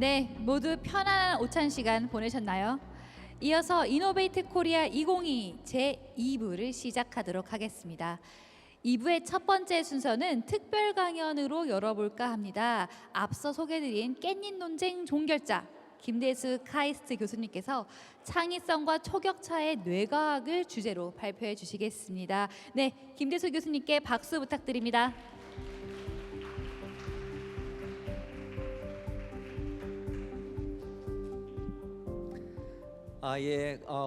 네, 모두 편안한 오찬 시간 보내셨나요? 이어서 이노베이트 코리아 2022 제2부를 시작하도록 하겠습니다. 2부의 첫 번째 순서는 특별 강연으로 열어볼까 합니다. 앞서 소개드린 깻잎 논쟁 종결자 김대수 카이스트 교수님께서 창의성과 초격차의 뇌과학을 주제로 발표해 주시겠습니다. 네, 김대수 교수님께 박수 부탁드립니다.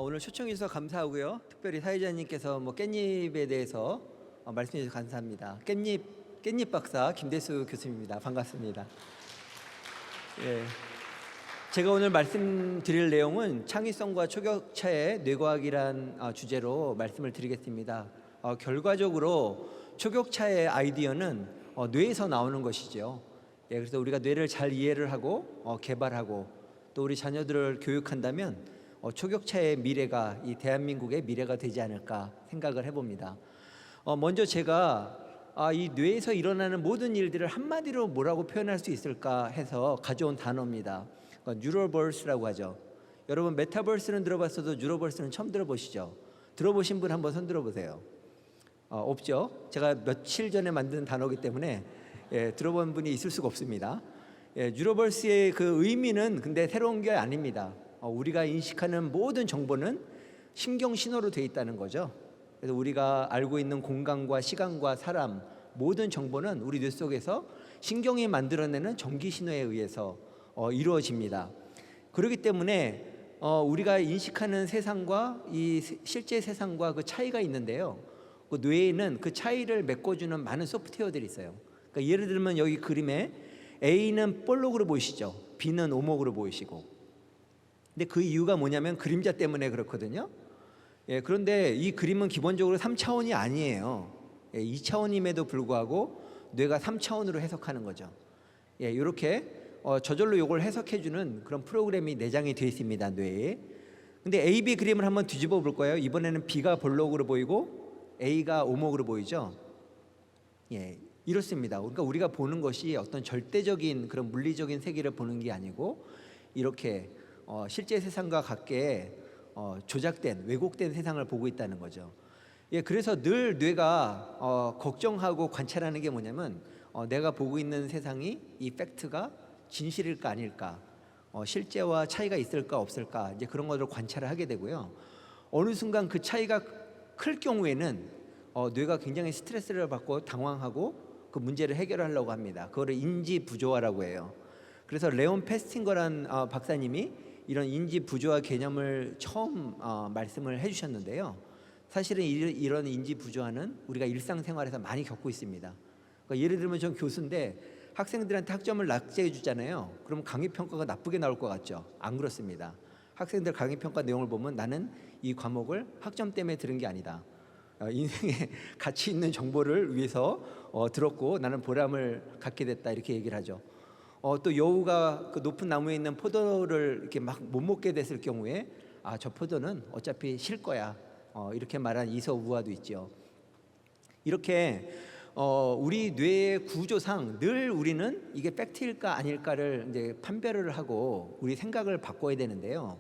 오늘 초청해 주셔서 감사하고요. 특별히 사회자님께서 깻잎에 대해서 말씀해 주셔서 감사합니다. 깻잎 박사 김대수 교수입니다. 반갑습니다. 예, 제가 오늘 말씀드릴 내용은 창의성과 초격차의 뇌과학이란 주제로 말씀을 드리겠습니다. 결과적으로 초격차의 아이디어는 뇌에서 나오는 것이죠. 그래서 우리가 뇌를 잘 이해를 하고 개발하고 또 우리 자녀들을 교육한다면 초격차의 미래가 이 대한민국의 미래가 되지 않을까 생각을 해봅니다. 먼저 제가 이 뇌에서 일어나는 모든 일들을 한마디로 뭐라고 표현할 수 있을까 해서 가져온 단어입니다. 뉴로버스라고 하죠. 여러분 메타버스는 들어봤어도 뉴로버스는 처음 들어보시죠? 들어보신 분 한번 손 들어보세요. 없죠? 제가 며칠 전에 만든 단어이기 때문에 들어본 분이 있을 수가 없습니다. 뉴로버스의 그 의미는 근데 새로운 게 아닙니다. 우리가 인식하는 모든 정보는 신경 신호로 되어 있다는 거죠. 그래서 우리가 알고 있는 공간과 시간과 사람 모든 정보는 우리 뇌 속에서 신경이 만들어내는 전기 신호에 의해서 이루어집니다. 그렇기 때문에 우리가 인식하는 세상과 이 실제 세상과 그 차이가 있는데요. 그 뇌에는 그 차이를 메꿔주는 많은 소프트웨어들이 있어요. 그러니까 예를 들면 여기 그림에 A는 볼록으로 보이시죠? B는 오목으로 보이시고. 근데 그 이유가 뭐냐면 그림자 때문에 그렇거든요. 그런데 이 그림은 기본적으로 3차원이 아니에요. 2차원임에도 불구하고 뇌가 3차원으로 해석하는 거죠. 이렇게 저절로 이걸 해석해주는 그런 프로그램이 내장이 되어 있습니다, 뇌에. 근데 A, B 그림을 한번 뒤집어 볼 거예요. 이번에는 B가 볼록으로 보이고 A가 오목으로 보이죠. 이렇습니다. 그러니까 우리가 보는 것이 어떤 절대적인 그런 물리적인 세계를 보는 게 아니고 이렇게 실제 세상과 같게 조작된 왜곡된 세상을 보고 있다는 거죠. 그래서 늘 뇌가 걱정하고 관찰하는 게 뭐냐면 내가 보고 있는 세상이 이 팩트가 진실일까 아닐까, 실제와 차이가 있을까 없을까, 이제 그런 것을 관찰을 하게 되고요. 어느 순간 그 차이가 클 경우에는 뇌가 굉장히 스트레스를 받고 당황하고 그 문제를 해결하려고 합니다. 그거를 인지 부조화라고 해요. 그래서 레온 페스팅거란 박사님이 이런 인지 부조화 개념을 처음 말씀을 해주셨는데요. 사실은 이런 인지 부조화는 우리가 일상생활에서 많이 겪고 있습니다. 그러니까 예를 들면 전 교수인데 학생들한테 학점을 낮게 주잖아요. 그럼 강의평가가 나쁘게 나올 것 같죠? 안 그렇습니다. 학생들 강의평가 내용을 보면 나는 이 과목을 학점 때문에 들은 게 아니다. 인생에 가치 있는 정보를 위해서 들었고 나는 보람을 갖게 됐다, 이렇게 얘기를 하죠. 또 여우가 그 높은 나무에 있는 포도를 이렇게 막 못 먹게 됐을 경우에 저 포도는 어차피 실 거야, 이렇게 말한 이서우화도 있죠. 이렇게 우리 뇌의 구조상 늘 우리는 이게 팩트일까 아닐까를 이제 판별을 하고 우리 생각을 바꿔야 되는데요.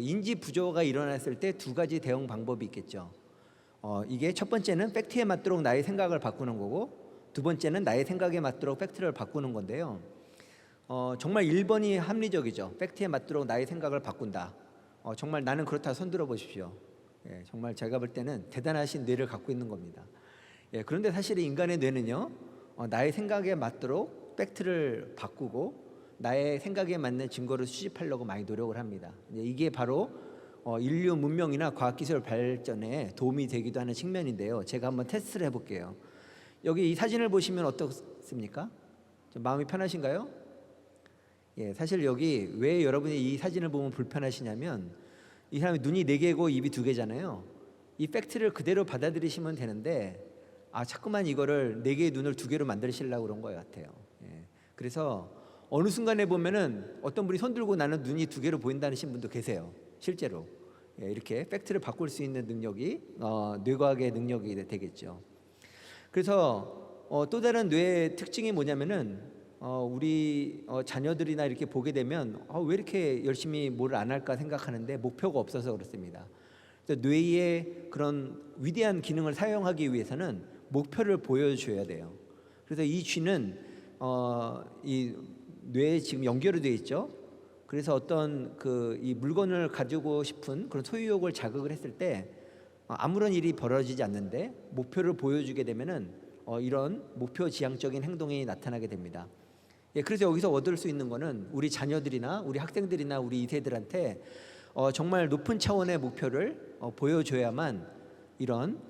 인지 부조화가 일어났을 때 두 가지 대응 방법이 있겠죠. 이게 첫 번째는 팩트에 맞도록 나의 생각을 바꾸는 거고, 두 번째는 나의 생각에 맞도록 팩트를 바꾸는 건데요. 정말 1번이 합리적이죠. 팩트에 맞도록 나의 생각을 바꾼다. 정말 나는 그렇다 손들어 보십시오. 정말 제가 볼 때는 대단하신 뇌를 갖고 있는 겁니다. 그런데 사실 인간의 뇌는요, 나의 생각에 맞도록 팩트를 바꾸고 나의 생각에 맞는 증거를 수집하려고 많이 노력을 합니다. 이게 바로 인류 문명이나 과학기술 발전에 도움이 되기도 하는 측면인데요. 제가 한번 테스트를 해볼게요. 여기 이 사진을 보시면 어떻습니까? 좀 마음이 편하신가요? 사실 여기 왜 여러분이 이 사진을 보면 불편하시냐면 이 사람이 눈이 4개고 입이 2개잖아요. 이 팩트를 그대로 받아들이시면 되는데 자꾸만 이거를 4개의 눈을 2개로 만드시려고 그런 것 같아요. 그래서 어느 순간에 보면은 어떤 분이 손 들고 나는 눈이 2개로 보인다는 분도 계세요. 실제로 이렇게 팩트를 바꿀 수 있는 능력이 뇌과학의 능력이 되겠죠. 그래서 또 다른 뇌의 특징이 뭐냐면은 우리 자녀들이나 이렇게 보게 되면 왜 이렇게 열심히 뭘 안 할까 생각하는데 목표가 없어서 그렇습니다. 그래서 뇌의 그런 위대한 기능을 사용하기 위해서는 목표를 보여줘야 돼요. 그래서 이 쥐는 이 뇌에 지금 연결이 되어 있죠. 그래서 어떤 이 물건을 가지고 싶은 그런 소유욕을 자극을 했을 때 아무런 일이 벌어지지 않는데 목표를 보여주게 되면은 이런 목표 지향적인 행동이 나타나게 됩니다. 예, 그래서 여기서 얻을 수 있는 거는 우리 자녀들이나 우리 학생들이나 우리 2세들한테 정말 높은 차원의 목표를 보여줘야만 이런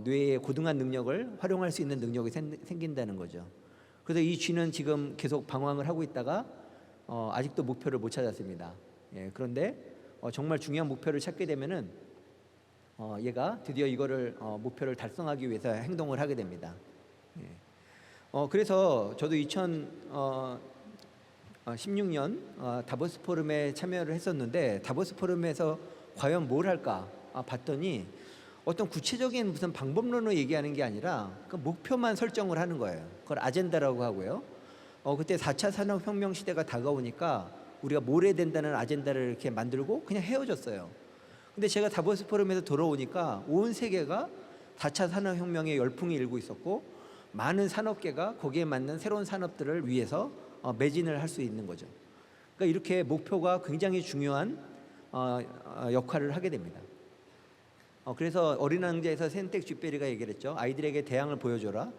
뇌의 고등한 능력을 활용할 수 있는 능력이 생긴다는 거죠. 그래서 이 쥐는 지금 계속 방황을 하고 있다가 아직도 목표를 못 찾았습니다. 예, 그런데 정말 중요한 목표를 찾게 되면은 얘가 드디어 이거를 목표를 달성하기 위해서 행동을 하게 됩니다. 예. 그래서 저도 2016년 다보스 포럼에 참여를 했었는데 다보스 포럼에서 과연 뭘 할까 봤더니 어떤 구체적인 무슨 방법론을 얘기하는 게 아니라 그 목표만 설정을 하는 거예요. 그걸 아젠다라고 하고요. 그때 4차 산업혁명 시대가 다가오니까 우리가 뭘 해야 된다는 아젠다를 이렇게 만들고 그냥 헤어졌어요. 근데 제가 다보스 포럼에서 돌아오니까 온 세계가 4차 산업혁명의 열풍이 일고 있었고 많은 산업계가 거기에 맞는 새로운 산업들을 위해서 매진을 할 수 있는 거죠. 그러니까 이렇게 목표가 굉장히 중요한 역할을 하게 됩니다. 그래서 어린 왕자에서 센텍 쥐베리가 얘기를 했죠. 아이들에게 대항을 보여줘라.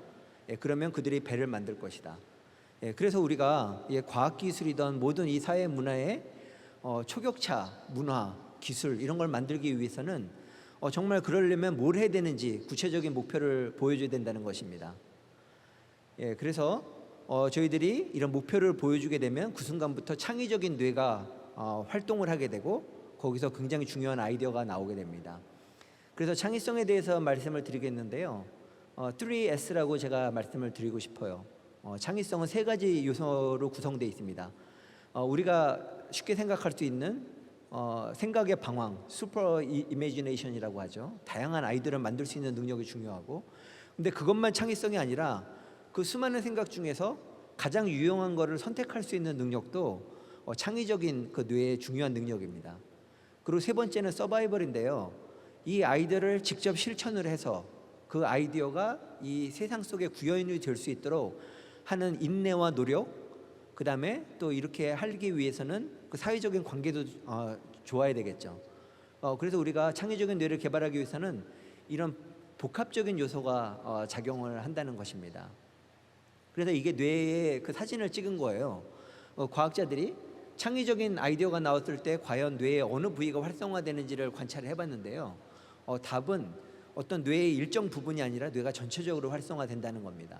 예, 그러면 그들이 배를 만들 것이다. 예, 그래서 우리가 과학기술이든 모든 이 사회 문화의 초격차 문화, 기술 이런 걸 만들기 위해서는 정말 그러려면 뭘 해야 되는지 구체적인 목표를 보여줘야 된다는 것입니다. 예, 그래서 저희들이 이런 목표를 보여주게 되면 그 순간부터 창의적인 뇌가 활동을 하게 되고 거기서 굉장히 중요한 아이디어가 나오게 됩니다. 그래서 창의성에 대해서 말씀을 드리겠는데요. 3S라고 제가 말씀을 드리고 싶어요. 창의성은 세 가지 요소로 구성되어 있습니다. 우리가 쉽게 생각할 수 있는 생각의 방황, 슈퍼 이미지네이션이라고 하죠. 다양한 아이디어를 만들 수 있는 능력이 중요하고, 근데 그것만 창의성이 아니라 그 수많은 생각 중에서 가장 유용한 것을 선택할 수 있는 능력도 창의적인 그 뇌의 중요한 능력입니다. 그리고 세 번째는 서바이벌인데요. 이 아이디어를 직접 실천을 해서 그 아이디어가 이 세상 속에 구현이 될 수 있도록 하는 인내와 노력, 그 다음에 또 이렇게 하기 위해서는 그 사회적인 관계도 좋아야 되겠죠. 그래서 우리가 창의적인 뇌를 개발하기 위해서는 이런 복합적인 요소가 작용을 한다는 것입니다. 그래서 이게 뇌에 그 사진을 찍은 거예요. 과학자들이 창의적인 아이디어가 나왔을 때 과연 뇌의 어느 부위가 활성화되는지를 관찰을 해봤는데요. 답은 어떤 뇌의 일정 부분이 아니라 뇌가 전체적으로 활성화된다는 겁니다.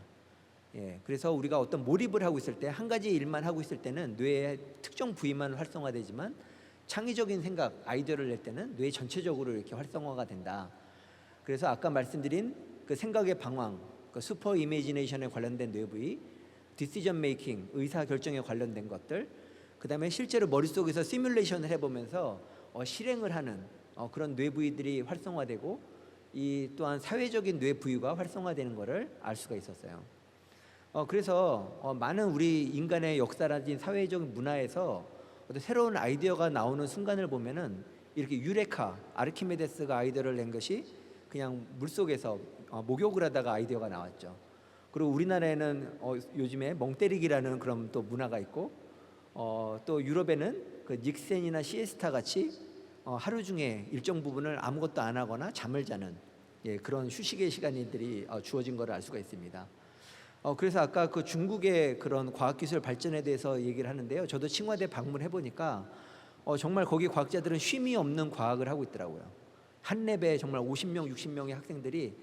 예, 그래서 우리가 어떤 몰입을 하고 있을 때 한 가지 일만 하고 있을 때는 뇌의 특정 부위만 활성화되지만 창의적인 생각, 아이디어를 낼 때는 뇌 전체적으로 이렇게 활성화가 된다. 그래서 아까 말씀드린 그 생각의 방황, 그 슈퍼 이미지네이션에 관련된 뇌 부위, 디시전 메이킹, 의사 결정에 관련된 것들, 그다음에 실제로 머릿속에서 시뮬레이션을 해보면서 실행을 하는 그런 뇌 부위들이 활성화되고 이 또한 사회적인 뇌 부위가 활성화되는 것을 알 수가 있었어요. 그래서 많은 우리 인간의 역사라든 사회적 문화에서 어떤 새로운 아이디어가 나오는 순간을 보면은 이렇게 유레카, 아르키메데스가 아이디어를 낸 것이 그냥 물속에서 목욕을 하다가 아이디어가 나왔죠. 그리고 우리나라에는 요즘에 멍때리기라는 그런 또 문화가 있고 또 유럽에는 그 닉센이나 시에스타 같이 하루 중에 일정 부분을 아무것도 안 하거나 잠을 자는 그런 휴식의 시간들이 주어진 것을 알 수가 있습니다. 그래서 아까 그 중국의 그런 과학기술 발전에 대해서 얘기를 하는데요. 저도 칭화대 방문해 보니까 정말 거기 과학자들은 쉼이 없는 과학을 하고 있더라고요. 한 랩에 정말 50명, 60명의 학생들이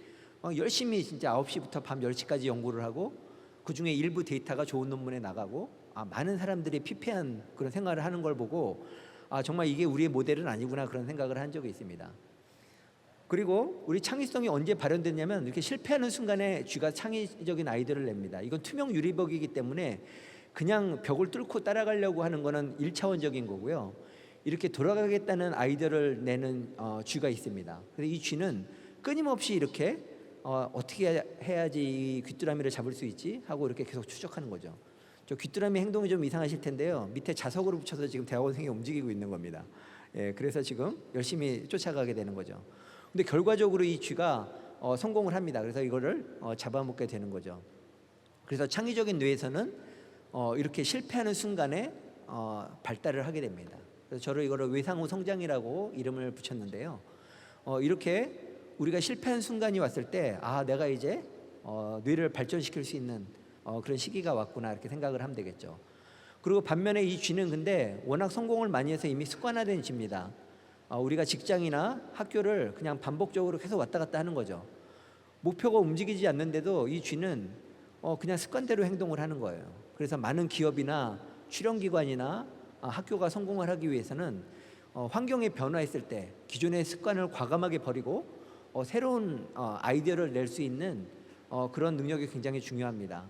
열심히 진짜 9시부터 밤 10시까지 연구를 하고 그중에 일부 데이터가 좋은 논문에 나가고 많은 사람들이 피폐한 그런 생활을 하는 걸 보고 정말 이게 우리의 모델은 아니구나 그런 생각을 한 적이 있습니다. 그리고 우리 창의성이 언제 발현됐냐면 이렇게 실패하는 순간에 쥐가 창의적인 아이디어를 냅니다. 이건 투명 유리벽이기 때문에 그냥 벽을 뚫고 따라가려고 하는 거는 1차원적인 거고요. 이렇게 돌아가겠다는 아이디어를 내는 쥐가 있습니다. 그래서 이 쥐는 끊임없이 이렇게 어떻게 해야지 이 귀뚜라미를 잡을 수 있지 하고 이렇게 계속 추적하는 거죠. 저 귀뚜라미 행동이 좀 이상하실 텐데요. 밑에 자석으로 붙여서 지금 대학원생이 움직이고 있는 겁니다. 그래서 지금 열심히 쫓아가게 되는 거죠. 근데 결과적으로 이 쥐가 성공을 합니다. 그래서 이거를 잡아먹게 되는 거죠. 그래서 창의적인 뇌에서는 이렇게 실패하는 순간에 발달을 하게 됩니다. 그래서 저를 이거를 외상후 성장이라고 이름을 붙였는데요. 이렇게 우리가 실패한 순간이 왔을 때 내가 이제 뇌를 발전시킬 수 있는 그런 시기가 왔구나 이렇게 생각을 하면 되겠죠. 그리고 반면에 이 쥐는 근데 워낙 성공을 많이 해서 이미 습관화된 쥐입니다. 우리가 직장이나 학교를 그냥 반복적으로 계속 왔다 갔다 하는 거죠. 목표가 움직이지 않는데도 이 쥐는 그냥 습관대로 행동을 하는 거예요. 그래서 많은 기업이나 출연기관이나 학교가 성공을 하기 위해서는 환경이 변화했을 때 기존의 습관을 과감하게 버리고 새로운 아이디어를 낼 수 있는 그런 능력이 굉장히 중요합니다.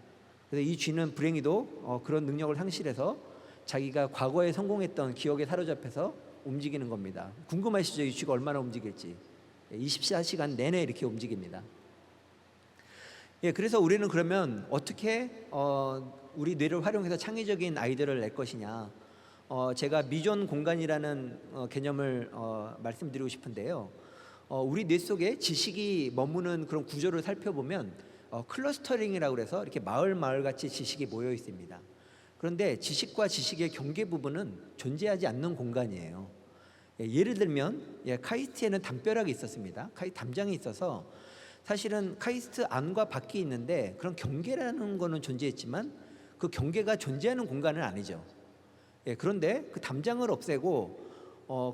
그래서 이 쥐는 불행히도 그런 능력을 상실해서 자기가 과거에 성공했던 기억에 사로잡혀서 움직이는 겁니다. 궁금하시죠? 이 쥐가 얼마나 움직일지. 24시간 내내 이렇게 움직입니다. 그래서 우리는 그러면 어떻게 우리 뇌를 활용해서 창의적인 아이디어를 낼 것이냐. 제가 미존 공간이라는 개념을 말씀드리고 싶은데요. 우리 뇌 속에 지식이 머무는 그런 구조를 살펴보면 클러스터링이라고 해서 이렇게 마을같이 지식이 모여 있습니다. 그런데 지식과 지식의 경계 부분은 존재하지 않는 공간이에요. 예를 들면 카이스트에는 담벼락이 있었습니다. 담장이 있어서 사실은 카이스트 안과 밖이 있는데 그런 경계라는 거는 존재했지만 그 경계가 존재하는 공간은 아니죠. 그런데 그 담장을 없애고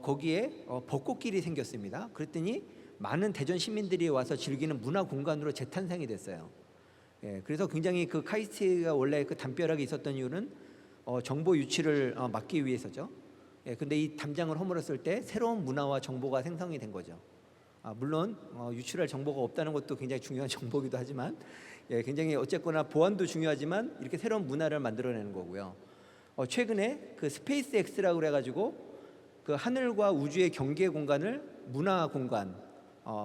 거기에 벚꽃길이 생겼습니다. 그랬더니 많은 대전 시민들이 와서 즐기는 문화 공간으로 재탄생이 됐어요. 그래서 굉장히 그 카이스트가 원래 그 담벼락이 있었던 이유는 정보 유치를 막기 위해서죠. 근데 이 담장을 허물었을 때 새로운 문화와 정보가 생성이 된 거죠. 물론 유출할 정보가 없다는 것도 굉장히 중요한 정보이기도 하지만 굉장히 어쨌거나 보안도 중요하지만 이렇게 새로운 문화를 만들어내는 거고요. 최근에 그 스페이스 X라고 그래가지고 그 하늘과 우주의 경계 공간을 문화 공간,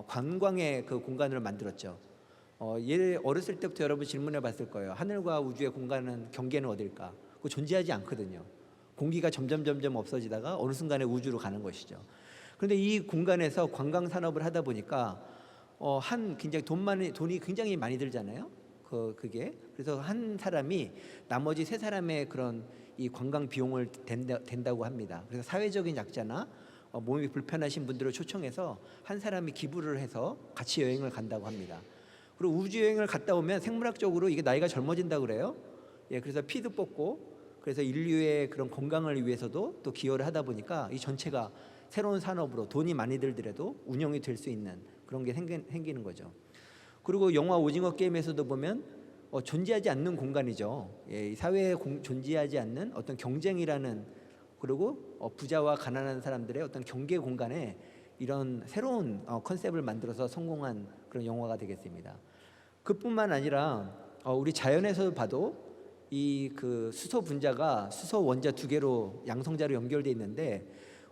관광의 그 공간으로 만들었죠. 어렸을 때부터 여러분 질문해 봤을 거예요. 하늘과 우주의 공간은 경계는 어딜까? 그거 존재하지 않거든요. 공기가 점점 없어지다가 어느 순간에 우주로 가는 것이죠. 그런데 이 공간에서 관광 산업을 하다 보니까 굉장히 돈이 굉장히 많이 들잖아요. 그게 그래서 한 사람이 나머지 세 사람의 그런 이 관광 비용을 댄다고 합니다. 그래서 사회적인 약자나 몸이 불편하신 분들을 초청해서 한 사람이 기부를 해서 같이 여행을 간다고 합니다. 그리고 우주 여행을 갔다 오면 생물학적으로 이게 나이가 젊어진다고 그래요. 그래서 피도 뽑고 그래서 인류의 그런 건강을 위해서도 또 기여를 하다 보니까 이 전체가 새로운 산업으로 돈이 많이 들더라도 운영이 될 수 있는 그런 게 생기는 거죠. 그리고 영화 오징어 게임에서도 보면 존재하지 않는 공간이죠. 이 사회에 존재하지 않는 어떤 경쟁이라는 그리고 부자와 가난한 사람들의 어떤 경계 공간에 이런 새로운 컨셉을 만들어서 성공한 그런 영화가 되겠습니다. 그뿐만 아니라 우리 자연에서 봐도 이 그 수소 분자가 수소 원자 두 개로 양성자로 연결돼 있는데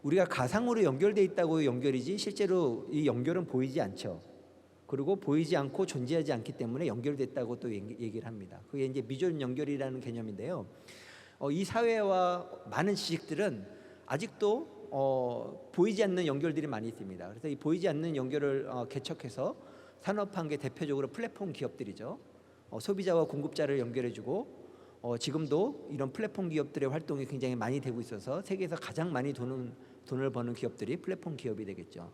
우리가 가상으로 연결돼 있다고 연결이지 실제로 이 연결은 보이지 않죠. 그리고 보이지 않고 존재하지 않기 때문에 연결됐다고 또 얘기를 합니다. 그게 이제 미존 연결이라는 개념인데요. 이 사회와 많은 지식들은 아직도 보이지 않는 연결들이 많이 있습니다. 그래서 이 보이지 않는 연결을 개척해서 산업화한 게 대표적으로 플랫폼 기업들이죠. 소비자와 공급자를 연결해주고 지금도 이런 플랫폼 기업들의 활동이 굉장히 많이 되고 있어서 세계에서 가장 많이 돈을 버는 기업들이 플랫폼 기업이 되겠죠.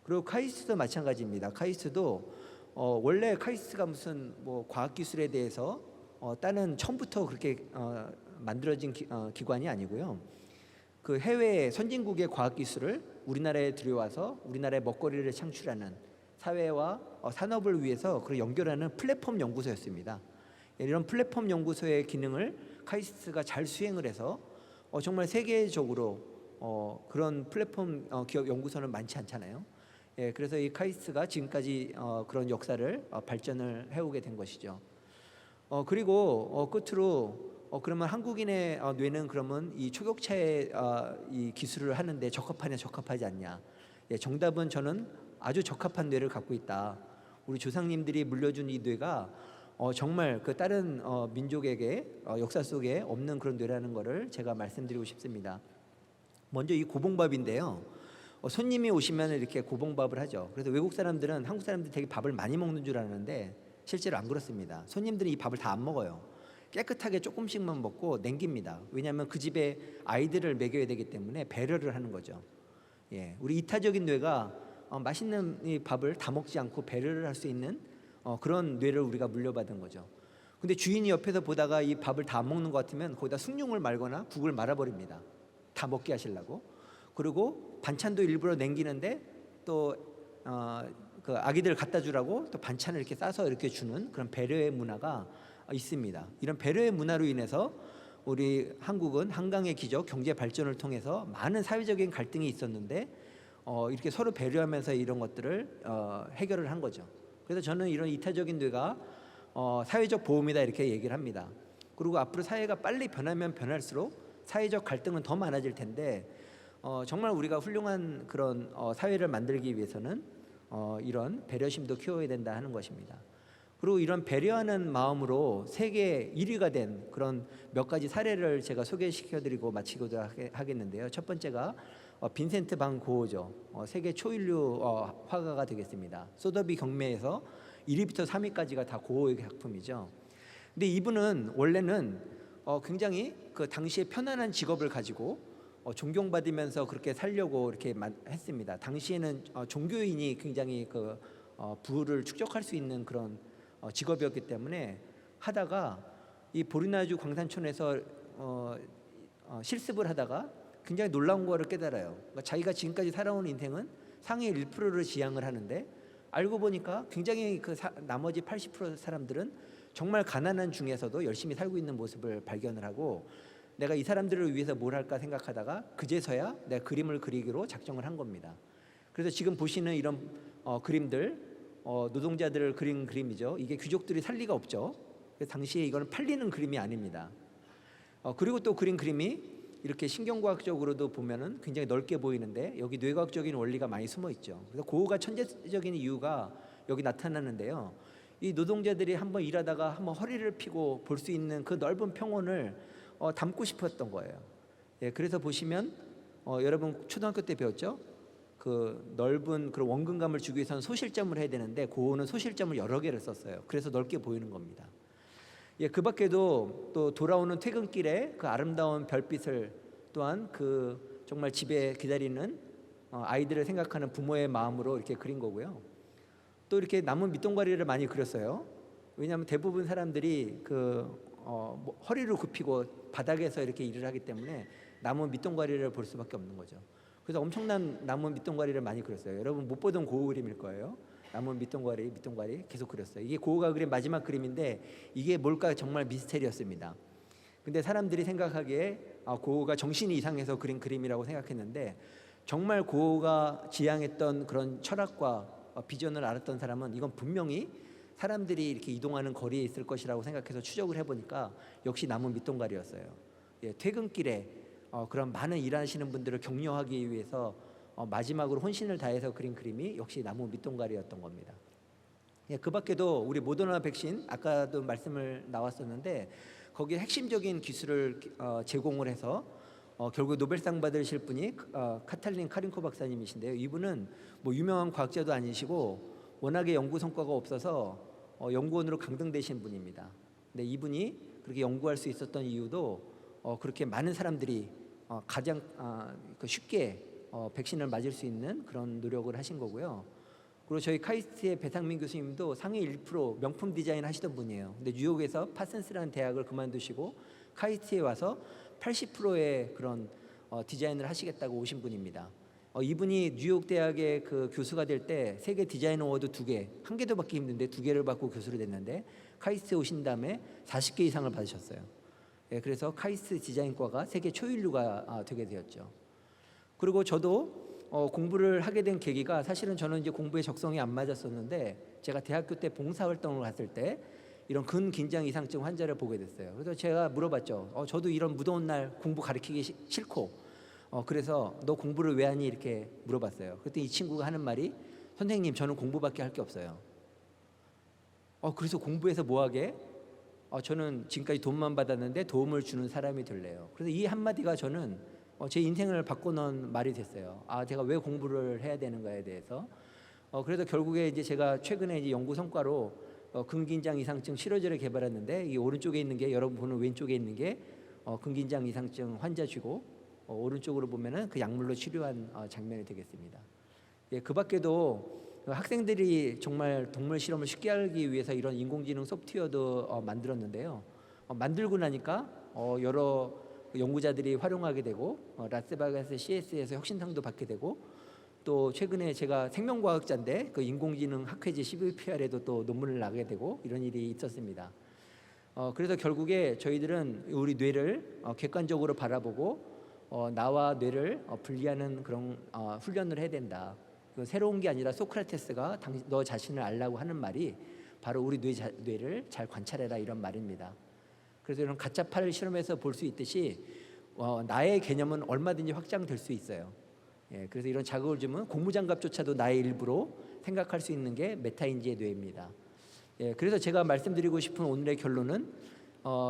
그리고 카이스트도 마찬가지입니다. 카이스트도 원래 카이스트가 무슨 뭐 과학기술에 대해서 다른 처음부터 그렇게 만들어진 기관이 아니고요. 그 해외 선진국의 과학기술을 우리나라에 들여와서 우리나라의 먹거리를 창출하는 사회와 산업을 위해서 그걸 연결하는 플랫폼 연구소였습니다. 이런 플랫폼 연구소의 기능을 카이스트가 잘 수행을 해서 정말 세계적으로 그런 플랫폼 기업 연구소는 많지 않잖아요. 그래서 이 카이스트가 지금까지 그런 역사를 발전을 해오게 된 것이죠. 그리고 끝으로 그러면 한국인의 뇌는 그러면 이 초격차의 이 기술을 하는데 적합하냐 적합하지 않냐? 정답은 저는 아주 적합한 뇌를 갖고 있다. 우리 조상님들이 물려준 이 뇌가 정말 그 다른 민족에게 역사 속에 없는 그런 뇌라는 것을 제가 말씀드리고 싶습니다. 먼저 이 고봉밥인데요. 손님이 오시면 이렇게 고봉밥을 하죠. 그래서 외국 사람들은 한국 사람들이 되게 밥을 많이 먹는 줄 아는데 실제로 안 그렇습니다. 손님들이 이 밥을 다 안 먹어요. 깨끗하게 조금씩만 먹고 남깁니다. 왜냐하면 그 집에 아이들을 먹여야 되기 때문에 배려를 하는 거죠. 예, 우리 이타적인 뇌가 맛있는 이 밥을 다 먹지 않고 배려를 할 수 있는 그런 뇌를 우리가 물려받은 거죠. 근데 주인이 옆에서 보다가 이 밥을 다 안 먹는 것 같으면 거기다 숭늉을 말거나 국을 말아버립니다. 다 먹게 하시려고. 그리고 반찬도 일부러 남기는데 또 그 아기들 갖다 주라고 또 반찬을 이렇게 싸서 이렇게 주는 그런 배려의 문화가 있습니다. 이런 배려의 문화로 인해서 우리 한국은 한강의 기적 경제 발전을 통해서 많은 사회적인 갈등이 있었는데 이렇게 서로 배려하면서 이런 것들을 해결을 한 거죠. 그래서 저는 이런 이타적인 뇌가 사회적 보험이다 이렇게 얘기를 합니다. 그리고 앞으로 사회가 빨리 변하면 변할수록 사회적 갈등은 더 많아질 텐데 정말 우리가 훌륭한 그런 사회를 만들기 위해서는 이런 배려심도 키워야 된다 하는 것입니다. 그리고 이런 배려하는 마음으로 세계 1위가 된 그런 몇 가지 사례를 제가 소개시켜드리고 마치고도 하겠는데요. 첫 번째가 빈센트 반 고흐죠. 세계 초일류 화가가 되겠습니다. 소더비 경매에서 1위부터 3위까지가 다 고흐의 작품이죠. 근데 이분은 원래는 굉장히 그 당시에 편안한 직업을 가지고 존경받으면서 그렇게 살려고 이렇게 했습니다. 당시에는 종교인이 굉장히 그 부를 축적할 수 있는 그런 직업이었기 때문에 하다가 이 보리나주 광산촌에서 실습을 하다가 굉장히 놀라운 거를 깨달아요. 그러니까 자기가 지금까지 살아온 인생은 상위 1%를 지향을 하는데 알고 보니까 굉장히 그 나머지 80% 사람들은 정말 가난한 중에서도 열심히 살고 있는 모습을 발견을 하고 내가 이 사람들을 위해서 뭘 할까 생각하다가 그제서야 내가 그림을 그리기로 작정을 한 겁니다. 그래서 지금 보시는 이런 그림들 노동자들을 그린 그림이죠. 이게 귀족들이 살 리가 없죠. 그래서 당시에 이거는 팔리는 그림이 아닙니다. 그리고 또 그린 그림이 이렇게 신경과학적으로도 보면은 굉장히 넓게 보이는데 여기 뇌과학적인 원리가 많이 숨어 있죠. 그래서 고흐가 천재적인 이유가 여기 나타나는데요. 이 노동자들이 한번 일하다가 한번 허리를 펴고 볼 수 있는 그 넓은 평원을 담고 싶었던 거예요. 예, 그래서 보시면 여러분 초등학교 때 배웠죠? 그 넓은 그런 원근감을 주기 위해서는 소실점을 해야 되는데 고흐는 소실점을 여러 개를 썼어요. 그래서 넓게 보이는 겁니다. 예, 그 밖에도 또 돌아오는 퇴근길에 그 아름다운 별빛을 또한 그 정말 집에 기다리는 아이들을 생각하는 부모의 마음으로 이렇게 그린 거고요. 또 이렇게 나무 밑동가리를 많이 그렸어요. 왜냐하면 대부분 사람들이 허리를 굽히고 바닥에서 이렇게 일을 하기 때문에 나무 밑동가리를 볼 수밖에 없는 거죠. 그래서 엄청난 나무 밑동가리를 많이 그렸어요. 여러분 못 보던 고흐 그림일 거예요. 나무 밑동가리 계속 그렸어요. 이게 고흐가 그린 마지막 그림인데 이게 뭘까 정말 미스테리였습니다. 근데 사람들이 생각하기에 고흐가 정신이 이상해서 그린 그림이라고 생각했는데 정말 고흐가 지향했던 그런 철학과 비전을 알았던 사람은 이건 분명히 사람들이 이렇게 이동하는 거리에 있을 것이라고 생각해서 추적을 해보니까 역시 나무 밑동가리였어요. 예, 퇴근길에 그런 많은 일하시는 분들을 격려하기 위해서 마지막으로 혼신을 다해서 그린 그림이 역시 나무 밑동가리였던 겁니다. 예, 그 밖에도 우리 모더나 백신 아까도 말씀을 나왔었는데 거기에 핵심적인 기술을 제공을 해서 결국 노벨상 받으실 분이 카탈린 카린코 박사님이신데요. 이분은 뭐 유명한 과학자도 아니시고 워낙에 연구 성과가 없어서 연구원으로 강등되신 분입니다. 근데 이분이 그렇게 연구할 수 있었던 이유도 그렇게 많은 사람들이 가장 쉽게 백신을 맞을 수 있는 그런 노력을 하신 거고요. 그리고 저희 카이스트의 배상민 교수님도 상위 1% 명품 디자인 하시던 분이에요. 근데 뉴욕에서 파슨스라는 대학을 그만두시고 카이스트에 와서 80%의 그런 디자인을 하시겠다고 오신 분입니다. 이분이 뉴욕 대학의 그 교수가 될 때 세계 디자인 어워드 2개, 한 개도 받기 힘든데 2개를 받고 교수로 됐는데 카이스트에 오신 다음에 40개 이상을 받으셨어요. 예, 그래서 카이스트 디자인과가 세계 초일류가 되게 되었죠. 그리고 저도 공부를 하게 된 계기가 사실은 저는 이제 공부에 적성이 안 맞았었는데 제가 대학교 때 봉사활동을 갔을 때 이런 근긴장 이상증 환자를 보게 됐어요. 그래서 제가 물어봤죠. 저도 이런 무더운 날 공부 가르치기 싫고 그래서 너 공부를 왜 하니 이렇게 물어봤어요. 그때 이 친구가 하는 말이 선생님 저는 공부밖에 할 게 없어요. 그래서 공부해서 뭐하게? 저는 지금까지 돈만 받았는데 도움을 주는 사람이 될래요. 그래서 이 한마디가 저는 제 인생을 바꿔놓은 말이 됐어요. 제가 왜 공부를 해야 되는가에 대해서. 그래서 결국에 이제 제가 최근에 이제 연구 성과로 근긴장 이상증 치료제를 개발했는데, 이 오른쪽에 있는 게, 여러분 보는 왼쪽에 있는 게 근긴장 이상증 환자쥐고, 오른쪽으로 보면은 그 약물로 치료한 장면이 되겠습니다. 예, 그 밖에도 학생들이 정말 동물 실험을 쉽게 하기 위해서 이런 인공지능 소프트웨어도 만들었는데요. 만들고 나니까 여러 연구자들이 활용하게 되고, 라스베가스 CS에서 혁신상도 받게 되고, 또 최근에 제가 생명과학자인데 그 인공지능 학회지 CVPR에도 또 논문을 나게 되고, 이런 일이 있었습니다. 그래서 결국에 저희들은 우리 뇌를 객관적으로 바라보고 나와 뇌를 분리하는 그런 훈련을 해야 된다. 새로운 게 아니라 소크라테스가 너 자신을 알라고 하는 말이 바로 우리 뇌를 잘 관찰해라, 이런 말입니다. 그래서 이런 가짜팔 실험에서 볼 수 있듯이 나의 개념은 얼마든지 확장될 수 있어요. 예, 그래서 이런 자극을 주면 고무장갑조차도 나의 일부로 생각할 수 있는 게 메타인지의 뇌입니다. 예, 그래서 제가 말씀드리고 싶은 오늘의 결론은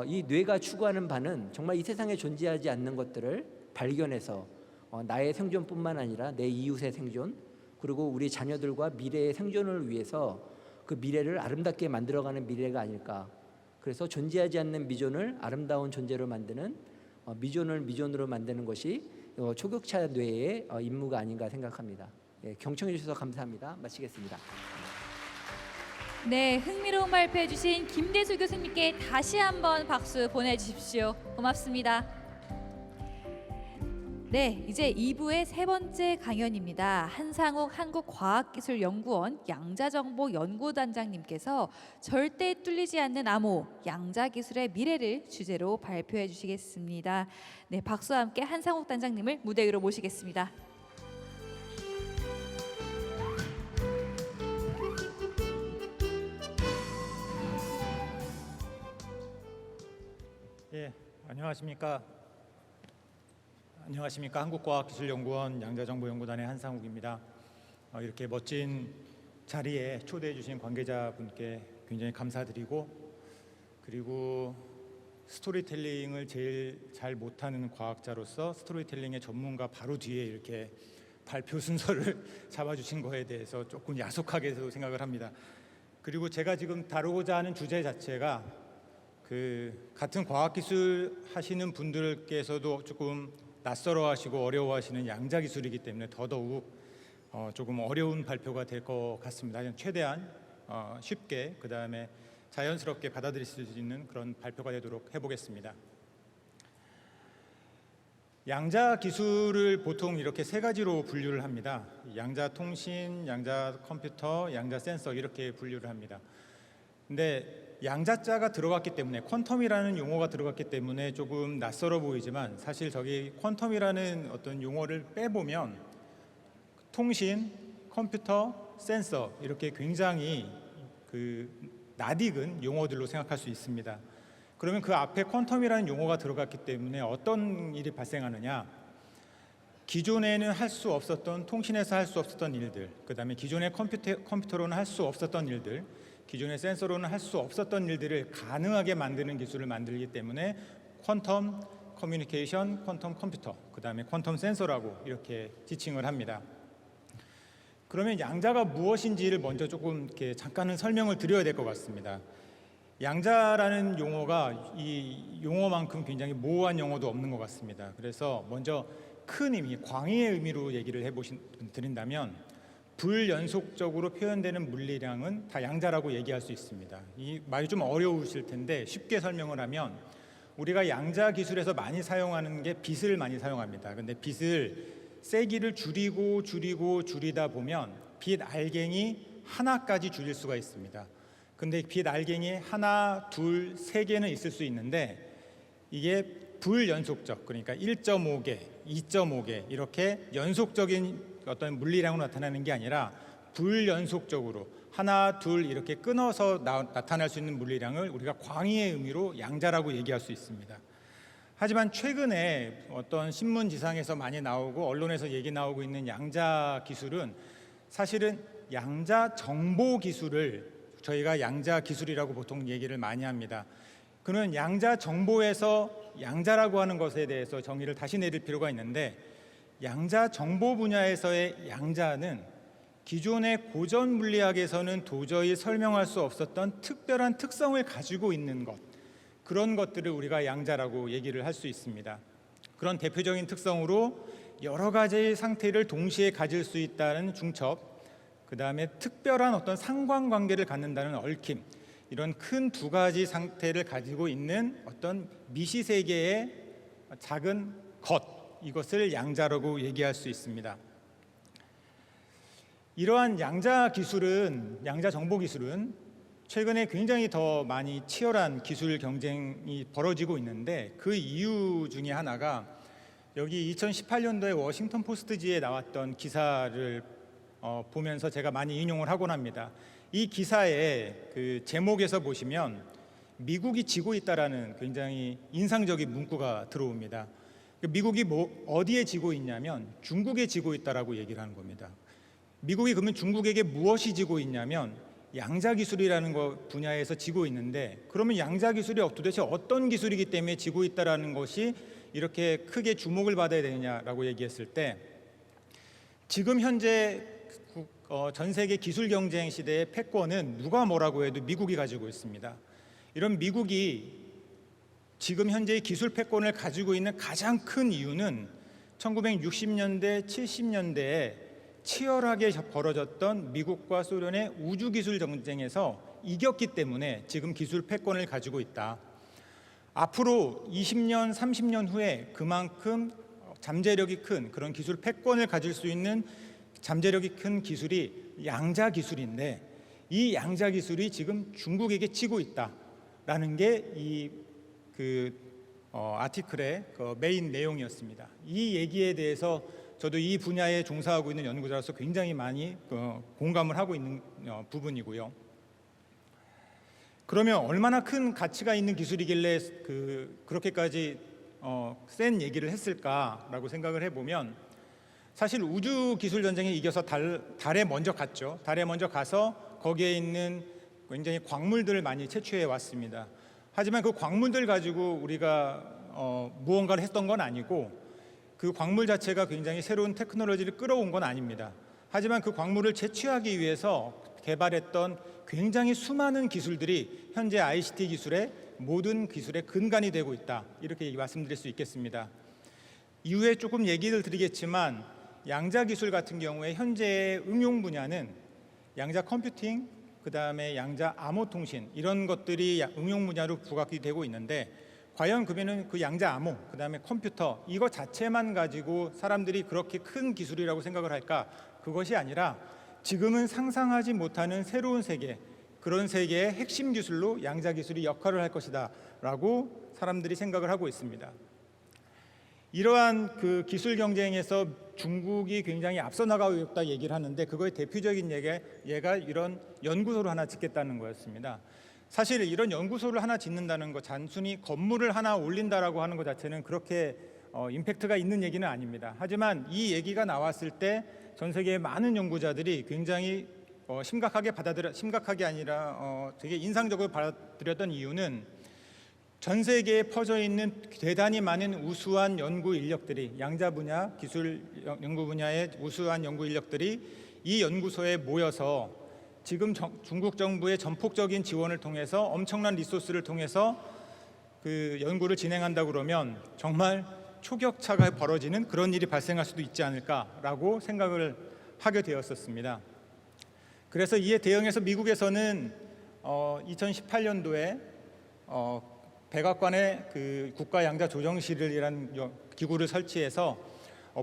이 뇌가 추구하는 바는 정말 이 세상에 존재하지 않는 것들을 발견해서 나의 생존뿐만 아니라 내 이웃의 생존, 그리고 우리 자녀들과 미래의 생존을 위해서 그 미래를 아름답게 만들어가는 미래가 아닐까. 그래서 존재하지 않는 미존을 아름다운 존재로 만드는, 미존을 미존으로 만드는 것이 초격차 뇌의 임무가 아닌가 생각합니다. 예, 경청해 주셔서 감사합니다. 마치겠습니다. 네, 흥미로운 발표해 주신 김대수 교수님께 다시 한번 박수 보내주십시오. 고맙습니다. 네, 이제 2부의 세 번째 강연입니다. 한상욱 한국과학기술연구원 양자정보연구단장님께서 절대 뚫리지 않는 암호, 양자기술의 미래를 주제로 발표해 주시겠습니다. 네, 박수와 함께 한상욱 단장님을 무대 위로 모시겠습니다. 예, 안녕하십니까. 한국과학기술연구원 양자정보연구단의 한상욱입니다. 이렇게 멋진 자리에 초대해 주신 관계자분께 굉장히 감사드리고, 그리고 스토리텔링을 제일 잘 못하는 과학자로서 스토리텔링의 전문가 바로 뒤에 이렇게 발표 순서를 잡아주신 거에 대해서 조금 야속하게도 생각을 합니다. 그리고 제가 지금 다루고자 하는 주제 자체가 같은 과학기술 하시는 분들께서도 조금 낯설어하시고 어려워하시는 양자기술이기 때문에 더더욱 조금 어려운 발표가 될 것 같습니다. 최대한 쉽게, 그 다음에 자연스럽게 받아들일 수 있는 그런 발표가 되도록 해보겠습니다. 양자기술을 보통 이렇게 세 가지로 분류를 합니다. 양자통신, 양자컴퓨터, 양자센서, 이렇게 분류를 합니다. 근데 양자자가 들어갔기 때문에, 퀀텀이라는 용어가 들어갔기 때문에 조금 낯설어 보이지만, 사실 저기 퀀텀이라는 어떤 용어를 빼보면 통신, 컴퓨터, 센서, 이렇게 굉장히 낯익은 용어들로 생각할 수 있습니다. 그러면 그 앞에 퀀텀이라는 용어가 들어갔기 때문에 어떤 일이 발생하느냐, 기존에는 할 수 없었던, 통신에서 할 수 없었던 일들, 그 다음에 기존의 컴퓨터로는 할 수 없었던 일들, 기존의 센서로는 할 수 없었던 일들을 가능하게 만드는 기술을 만들기 때문에 퀀텀 커뮤니케이션, 퀀텀 컴퓨터, 그 다음에 퀀텀 센서라고 이렇게 지칭을 합니다. 그러면 양자가 무엇인지를 먼저 조금 이렇게 잠깐은 설명을 드려야 될 것 같습니다. 양자라는 용어가 이 용어만큼 굉장히 모호한 용어도 없는 것 같습니다. 그래서 먼저 큰 의미, 광의의 의미로 얘기를 드린다면, 불연속적으로 표현되는 물리량은 다 양자라고 얘기할 수 있습니다. 이 말이 좀 어려우실 텐데 쉽게 설명을 하면, 우리가 양자 기술에서 많이 사용하는 게 빛을 많이 사용합니다. 근데 빛을 세기를 줄이다 보면 빛 알갱이 하나까지 줄일 수가 있습니다. 근데 빛 알갱이 하나, 둘, 세 개는 있을 수 있는데, 이게 불연속적, 그러니까 1.5개, 2.5개 이렇게 연속적인 어떤 물리량으로 나타나는 게 아니라 불연속적으로 하나, 둘 이렇게 끊어서 나타날 수 있는 물리량을 우리가 광의의 의미로 양자라고 얘기할 수 있습니다. 하지만 최근에 어떤 신문 지상에서 많이 나오고 언론에서 얘기 나오고 있는 양자 기술은 사실은 양자 정보 기술을 저희가 양자 기술이라고 보통 얘기를 많이 합니다. 그는 양자 정보에서 양자라고 하는 것에 대해서 정의를 다시 내릴 필요가 있는데, 양자 정보 분야에서의 양자는 기존의 고전 물리학에서는 도저히 설명할 수 없었던 특별한 특성을 가지고 있는 것, 그런 것들을 우리가 양자라고 얘기를 할 수 있습니다. 그런 대표적인 특성으로 여러 가지의 상태를 동시에 가질 수 있다는 중첩, 그 다음에 특별한 어떤 상관관계를 갖는다는 얽힘, 이런 큰 두 가지 상태를 가지고 있는 어떤 미시세계의 작은 것, 이것을 양자라고 얘기할 수 있습니다. 이러한 양자 기술은, 양자 정보 기술은 최근에 굉장히 더 많이 치열한 기술 경쟁이 벌어지고 있는데, 그 이유 중에 하나가 여기 2018년도에 워싱턴 포스트지에 나왔던 기사를 보면서 제가 많이 인용을 하곤 합니다. 이 기사의 그 제목에서 보시면 미국이 지고 있다라는 굉장히 인상적인 문구가 들어옵니다. 미국이 어디에 지고 있냐면 중국에 지고 있다라고 얘기를 하는 겁니다. 미국이 그러면 중국에게 무엇이 지고 있냐면 양자 기술이라는 분야에서 지고 있는데, 그러면 양자 기술이 도대체 어떤 기술이기 때문에 지고 있다라는 것이 이렇게 크게 주목을 받아야 되느냐라고 얘기했을 때, 지금 현재 전 세계 기술 경쟁 시대의 패권은 누가 뭐라고 해도 미국이 가지고 있습니다. 이런 미국이 지금 현재의 기술 패권을 가지고 있는 가장 큰 이유는 1960년대, 70년대에 치열하게 벌어졌던 미국과 소련의 우주기술 경쟁에서 이겼기 때문에 지금 기술 패권을 가지고 있다. 앞으로 20년, 30년 후에 그만큼 잠재력이 큰 그런 기술 패권을 가질 수 있는 잠재력이 큰 기술이 양자 기술인데, 이 양자 기술이 지금 중국에게 치고 있다라는 게 이 아티클의 메인 내용이었습니다. 이 얘기에 대해서 저도 이 분야에 종사하고 있는 연구자로서 굉장히 많이 공감을 하고 있는 부분이고요. 그러면 얼마나 큰 가치가 있는 기술이길래 그렇게까지 센 얘기를 했을까라고 생각을 해보면, 사실 우주 기술 전쟁에 이겨서 달에 먼저 갔죠. 달에 먼저 가서 거기에 있는 굉장히 광물들을 많이 채취해 왔습니다. 하지만 그 광물들 가지고 우리가 무언가를 했던 건 아니고, 그 광물 자체가 굉장히 새로운 테크놀로지를 끌어온 건 아닙니다. 하지만 그 광물을 채취하기 위해서 개발했던 굉장히 수많은 기술들이 현재 ICT 기술의 모든 기술의 근간이 되고 있다, 이렇게 말씀드릴 수 있겠습니다. 이후에 조금 얘기를 드리겠지만, 양자 기술 같은 경우에 현재의 응용 분야는 양자 컴퓨팅, 그 다음에 양자 암호 통신, 이런 것들이 응용 분야로 부각이 되고 있는데, 과연 그러면은 그 양자 암호, 그 다음에 컴퓨터, 이거 자체만 가지고 사람들이 그렇게 큰 기술이라고 생각을 할까? 그것이 아니라 지금은 상상하지 못하는 새로운 세계, 그런 세계의 핵심 기술로 양자 기술이 역할을 할 것이다 라고 사람들이 생각을 하고 있습니다. 이러한 그 기술 경쟁에서 중국이 굉장히 앞서 나가고 있다 얘기를 하는데, 그거의 대표적인 얘가 이런 연구소를 하나 짓겠다는 거였습니다. 사실 이런 연구소를 하나 짓는다는 것, 단순히 건물을 하나 올린다라고 하는 것 자체는 그렇게 임팩트가 있는 얘기는 아닙니다. 하지만 이 얘기가 나왔을 때 전 세계의 많은 연구자들이 굉장히 심각하게 아니라 되게 인상적으로 받아들였던 이유는, 전 세계에 퍼져 있는 대단히 많은 우수한 연구 인력들이, 양자 분야, 기술 연구 분야의 우수한 연구 인력들이 이 연구소에 모여서 지금 중국 정부의 전폭적인 지원을 통해서, 엄청난 리소스를 통해서 그 연구를 진행한다 그러면 정말 초격차가 벌어지는 그런 일이 발생할 수도 있지 않을까라고 생각을 하게 되었었습니다. 그래서 이에 대응해서 미국에서는 2018년도에 백악관의 그 국가양자조정실이라는 기구를 설치해서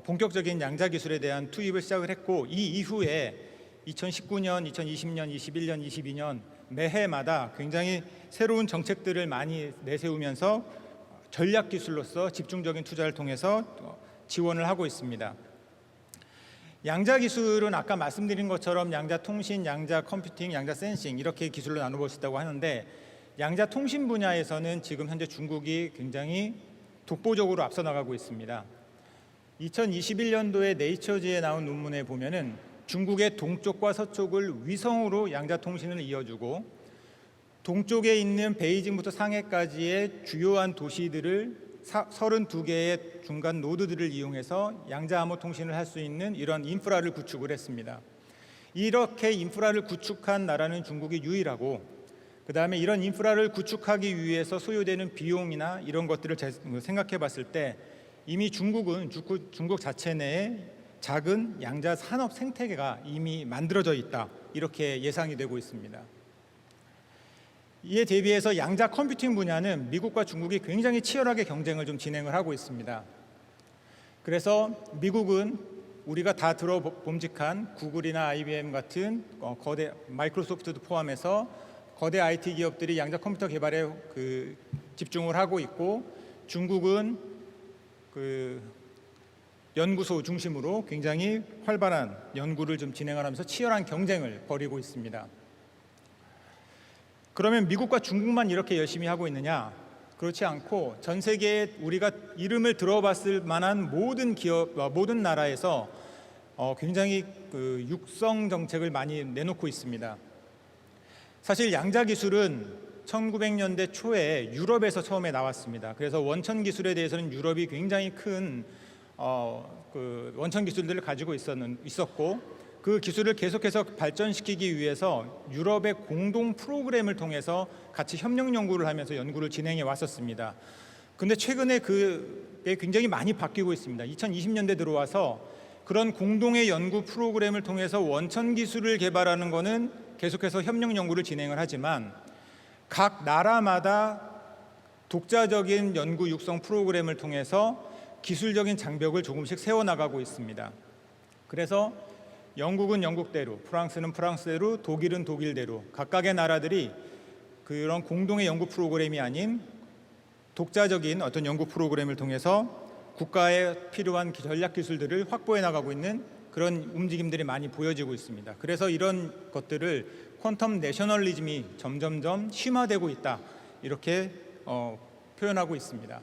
본격적인 양자 기술에 대한 투입을 시작을 했고, 이 이후에 2019년, 2020년, 21년, 22년 매해마다 굉장히 새로운 정책들을 많이 내세우면서 전략 기술로서 집중적인 투자를 통해서 지원을 하고 있습니다. 양자 기술은 아까 말씀드린 것처럼 양자 통신, 양자 컴퓨팅, 양자 센싱, 이렇게 기술로 나눠볼 수 있다고 하는데, 양자 통신 분야에서는 지금 현재 중국이 굉장히 독보적으로 앞서 나가고 있습니다. 2021년도에 네이처지에 나온 논문에 보면은 중국의 동쪽과 서쪽을 위성으로 양자 통신을 이어주고 동쪽에 있는 베이징부터 상해까지의 주요한 도시들을 32개의 중간 노드들을 이용해서 양자 암호 통신을 할 수 있는 이런 인프라를 구축을 했습니다. 이렇게 인프라를 구축한 나라는 중국이 유일하고, 그 다음에 이런 인프라를 구축하기 위해서 소요되는 비용이나 이런 것들을 생각해 봤을 때 이미 중국은 중국 자체 내에 작은 양자 산업 생태계가 이미 만들어져 있다, 이렇게 예상이 되고 있습니다. 이에 대비해서 양자 컴퓨팅 분야는 미국과 중국이 굉장히 치열하게 경쟁을 좀 진행을 하고 있습니다. 그래서 미국은 우리가 다 들어봄직한 구글이나 IBM 같은 거대, 마이크로소프트도 포함해서 거대 IT 기업들이 양자 컴퓨터 개발에 집중을 하고 있고, 중국은 연구소 중심으로 굉장히 활발한 연구를 좀 진행하면서 치열한 경쟁을 벌이고 있습니다. 그러면 미국과 중국만 이렇게 열심히 하고 있느냐? 그렇지 않고 전 세계에 우리가 이름을 들어봤을 만한 모든 기업, 모든 나라에서 굉장히 육성 정책을 많이 내놓고 있습니다. 사실 양자 기술은 1900년대 초에 유럽에서 처음에 나왔습니다. 그래서 원천 기술에 대해서는 유럽이 굉장히 큰 원천 기술들을 가지고 있었고, 그 기술을 계속해서 발전시키기 위해서 유럽의 공동 프로그램을 통해서 같이 협력 연구를 하면서 연구를 진행해 왔었습니다. 근데 최근에 그게 굉장히 많이 바뀌고 있습니다. 2020년대 들어와서 그런 공동의 연구 프로그램을 통해서 원천 기술을 개발하는 것은 계속해서 협력 연구를 진행을 하지만, 각 나라마다 독자적인 연구 육성 프로그램을 통해서 기술적인 장벽을 조금씩 세워나가고 있습니다. 그래서 영국은 영국대로, 프랑스는 프랑스대로, 독일은 독일대로 각각의 나라들이 그런 공동의 연구 프로그램이 아닌 독자적인 어떤 연구 프로그램을 통해서 국가에 필요한 전략 기술들을 확보해 나가고 있는 그런 움직임들이 많이 보여지고 있습니다. 그래서 이런 것들을 퀀텀 내셔널리즘이 점점점 심화되고 있다, 이렇게 표현하고 있습니다.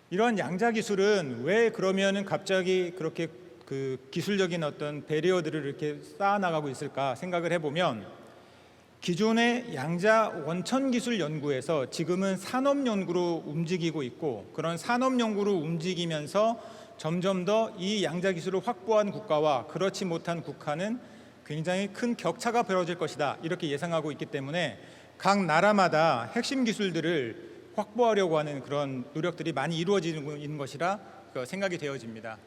이런 양자 기술은 왜 그러면은 갑자기 그렇게 기술적인 어떤 배리어들을 이렇게 쌓아나가고 있을까 생각을 해보면, 기존의 양자 원천 기술 연구에서 지금은 산업 연구로 움직이고 있고, 그런 산업 연구로 움직이면서 점점 더 이 양자 기술을 확보한 국가와 그렇지 못한 국가는 굉장히 큰 격차가 벌어질 것이다, 이렇게 예상하고 있기 때문에 각 나라마다 핵심 기술들을 확보하려고 하는 그런 노력들이 많이 이루어지고 있는 것이라 생각이 되어집니다.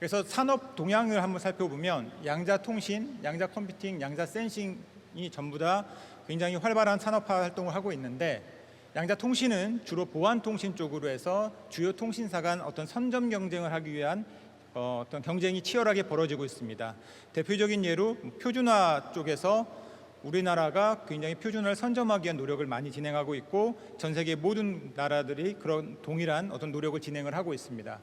그래서 산업 동향을 한번 살펴보면 양자 통신, 양자 컴퓨팅, 양자 센싱이 전부 다 굉장히 활발한 산업화 활동을 하고 있는데, 양자 통신은 주로 보안 통신 쪽으로 해서 주요 통신사 간 어떤 선점 경쟁을 하기 위한 어떤 경쟁이 치열하게 벌어지고 있습니다. 대표적인 예로 표준화 쪽에서 우리나라가 굉장히 표준화를 선점하기 위한 노력을 많이 진행하고 있고, 전 세계 모든 나라들이 그런 동일한 어떤 노력을 진행을 하고 있습니다.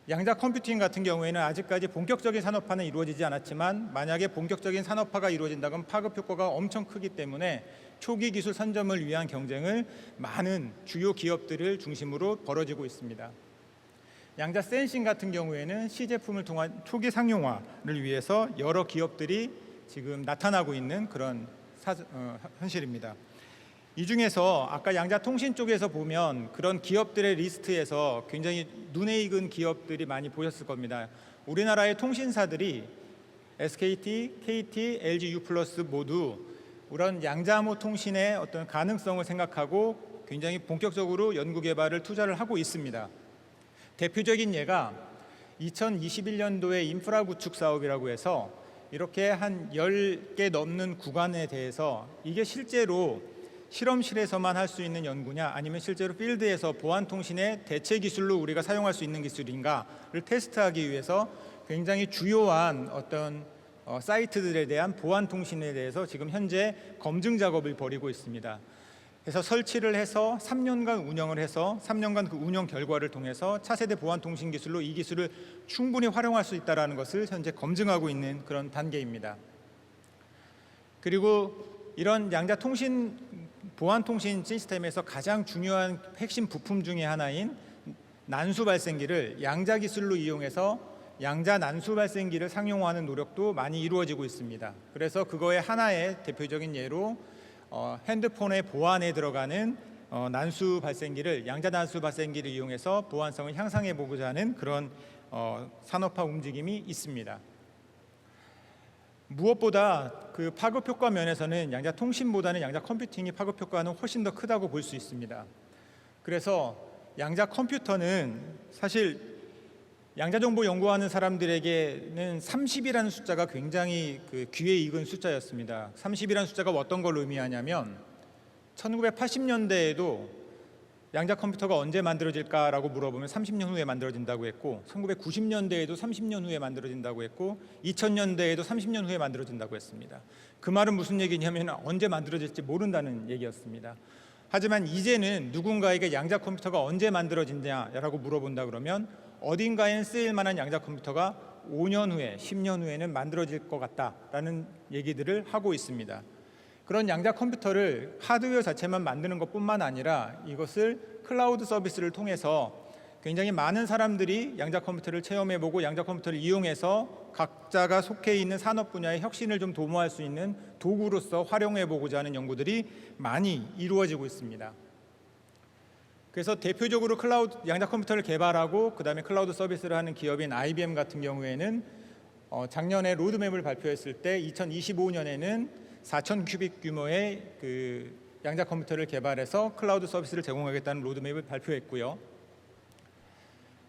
양자 컴퓨팅 같은 경우에는 아직까지 본격적인 산업화는 이루어지지 않았지만, 만약에 본격적인 산업화가 이루어진다면 파급 효과가 엄청 크기 때문에 초기 기술 선점을 위한 경쟁을 많은 주요 기업들을 중심으로 벌어지고 있습니다. 양자 센싱 같은 경우에는 시제품을 통한 초기 상용화를 위해서 여러 기업들이 지금 나타나고 있는 그런 현실입니다. 이 중에서 아까 양자 통신 쪽에서 보면 그런 기업들의 리스트에서 굉장히 눈에 익은 기업들이 많이 보였을 겁니다. 우리나라의 통신사들이 SKT, KT, LG U+ 모두 이런 양자암호 통신의 어떤 가능성을 생각하고 굉장히 본격적으로 연구 개발을 투자를 하고 있습니다. 대표적인 예가 2021년도에 인프라 구축 사업이라고 해서 이렇게 한 10개 넘는 구간에 대해서 이게 실제로 실험실에서만 할 수 있는 연구냐, 아니면 실제로 필드에서 보안 통신의 대체 기술로 우리가 사용할 수 있는 기술인가를 테스트하기 위해서 굉장히 주요한 어떤 사이트들에 대한 보안 통신에 대해서 지금 현재 검증 작업을 벌이고 있습니다. 그래서 설치를 해서 3년간 운영을 해서 3년간 그 운영 결과를 통해서 차세대 보안 통신 기술로 이 기술을 충분히 활용할 수 있다는 것을 현재 검증하고 있는 그런 단계입니다. 그리고 이런 양자 통신 보안 통신 시스템에서 가장 중요한 핵심 부품 중에 하나인 난수 발생기를 양자 기술로 이용해서 양자 난수 발생기를 상용화하는 노력도 많이 이루어지고 있습니다. 그래서 그거의 하나의 대표적인 예로 핸드폰의 보안에 들어가는 난수 발생기를 양자 난수 발생기를 이용해서 보안성을 향상해 보고자 하는 그런 산업화 움직임이 있습니다. 무엇보다 그 파급 효과 면에서는 양자 통신보다는 양자 컴퓨팅이 파급 효과는 훨씬 더 크다고 볼 수 있습니다. 그래서 양자 컴퓨터는 사실 양자 정보 연구하는 사람들에게는 30이라는 숫자가 굉장히 그 귀에 익은 숫자였습니다. 30이라는 숫자가 어떤 걸 의미하냐면 1980년대에도 양자 컴퓨터가 언제 만들어질까라고 물어보면 30년 후에 만들어진다고 했고 1990년대에도 30년 후에 만들어진다고 했고 2000년대에도 30년 후에 만들어진다고 했습니다. 그 말은 무슨 얘기냐면 언제 만들어질지 모른다는 얘기였습니다. 하지만 이제는 누군가에게 양자 컴퓨터가 언제 만들어진냐라고 물어본다 그러면 어딘가에는 쓰일 만한 양자 컴퓨터가 5년 후에 10년 후에는 만들어질 것 같다라는 얘기들을 하고 있습니다. 그런 양자 컴퓨터를 하드웨어 자체만 만드는 것뿐만 아니라 이것을 클라우드 서비스를 통해서 굉장히 많은 사람들이 양자 컴퓨터를 체험해보고 양자 컴퓨터를 이용해서 각자가 속해 있는 산업 분야의 혁신을 좀 도모할 수 있는 도구로서 활용해보고자 하는 연구들이 많이 이루어지고 있습니다. 그래서 대표적으로 클라우드 양자 컴퓨터를 개발하고 그다음에 클라우드 서비스를 하는 기업인 IBM 같은 경우에는 작년에 로드맵을 발표했을 때 2025년에는 4,000 큐빅 규모의 그 양자 컴퓨터를 개발해서 클라우드 서비스를 제공하겠다는 로드맵을 발표했고요.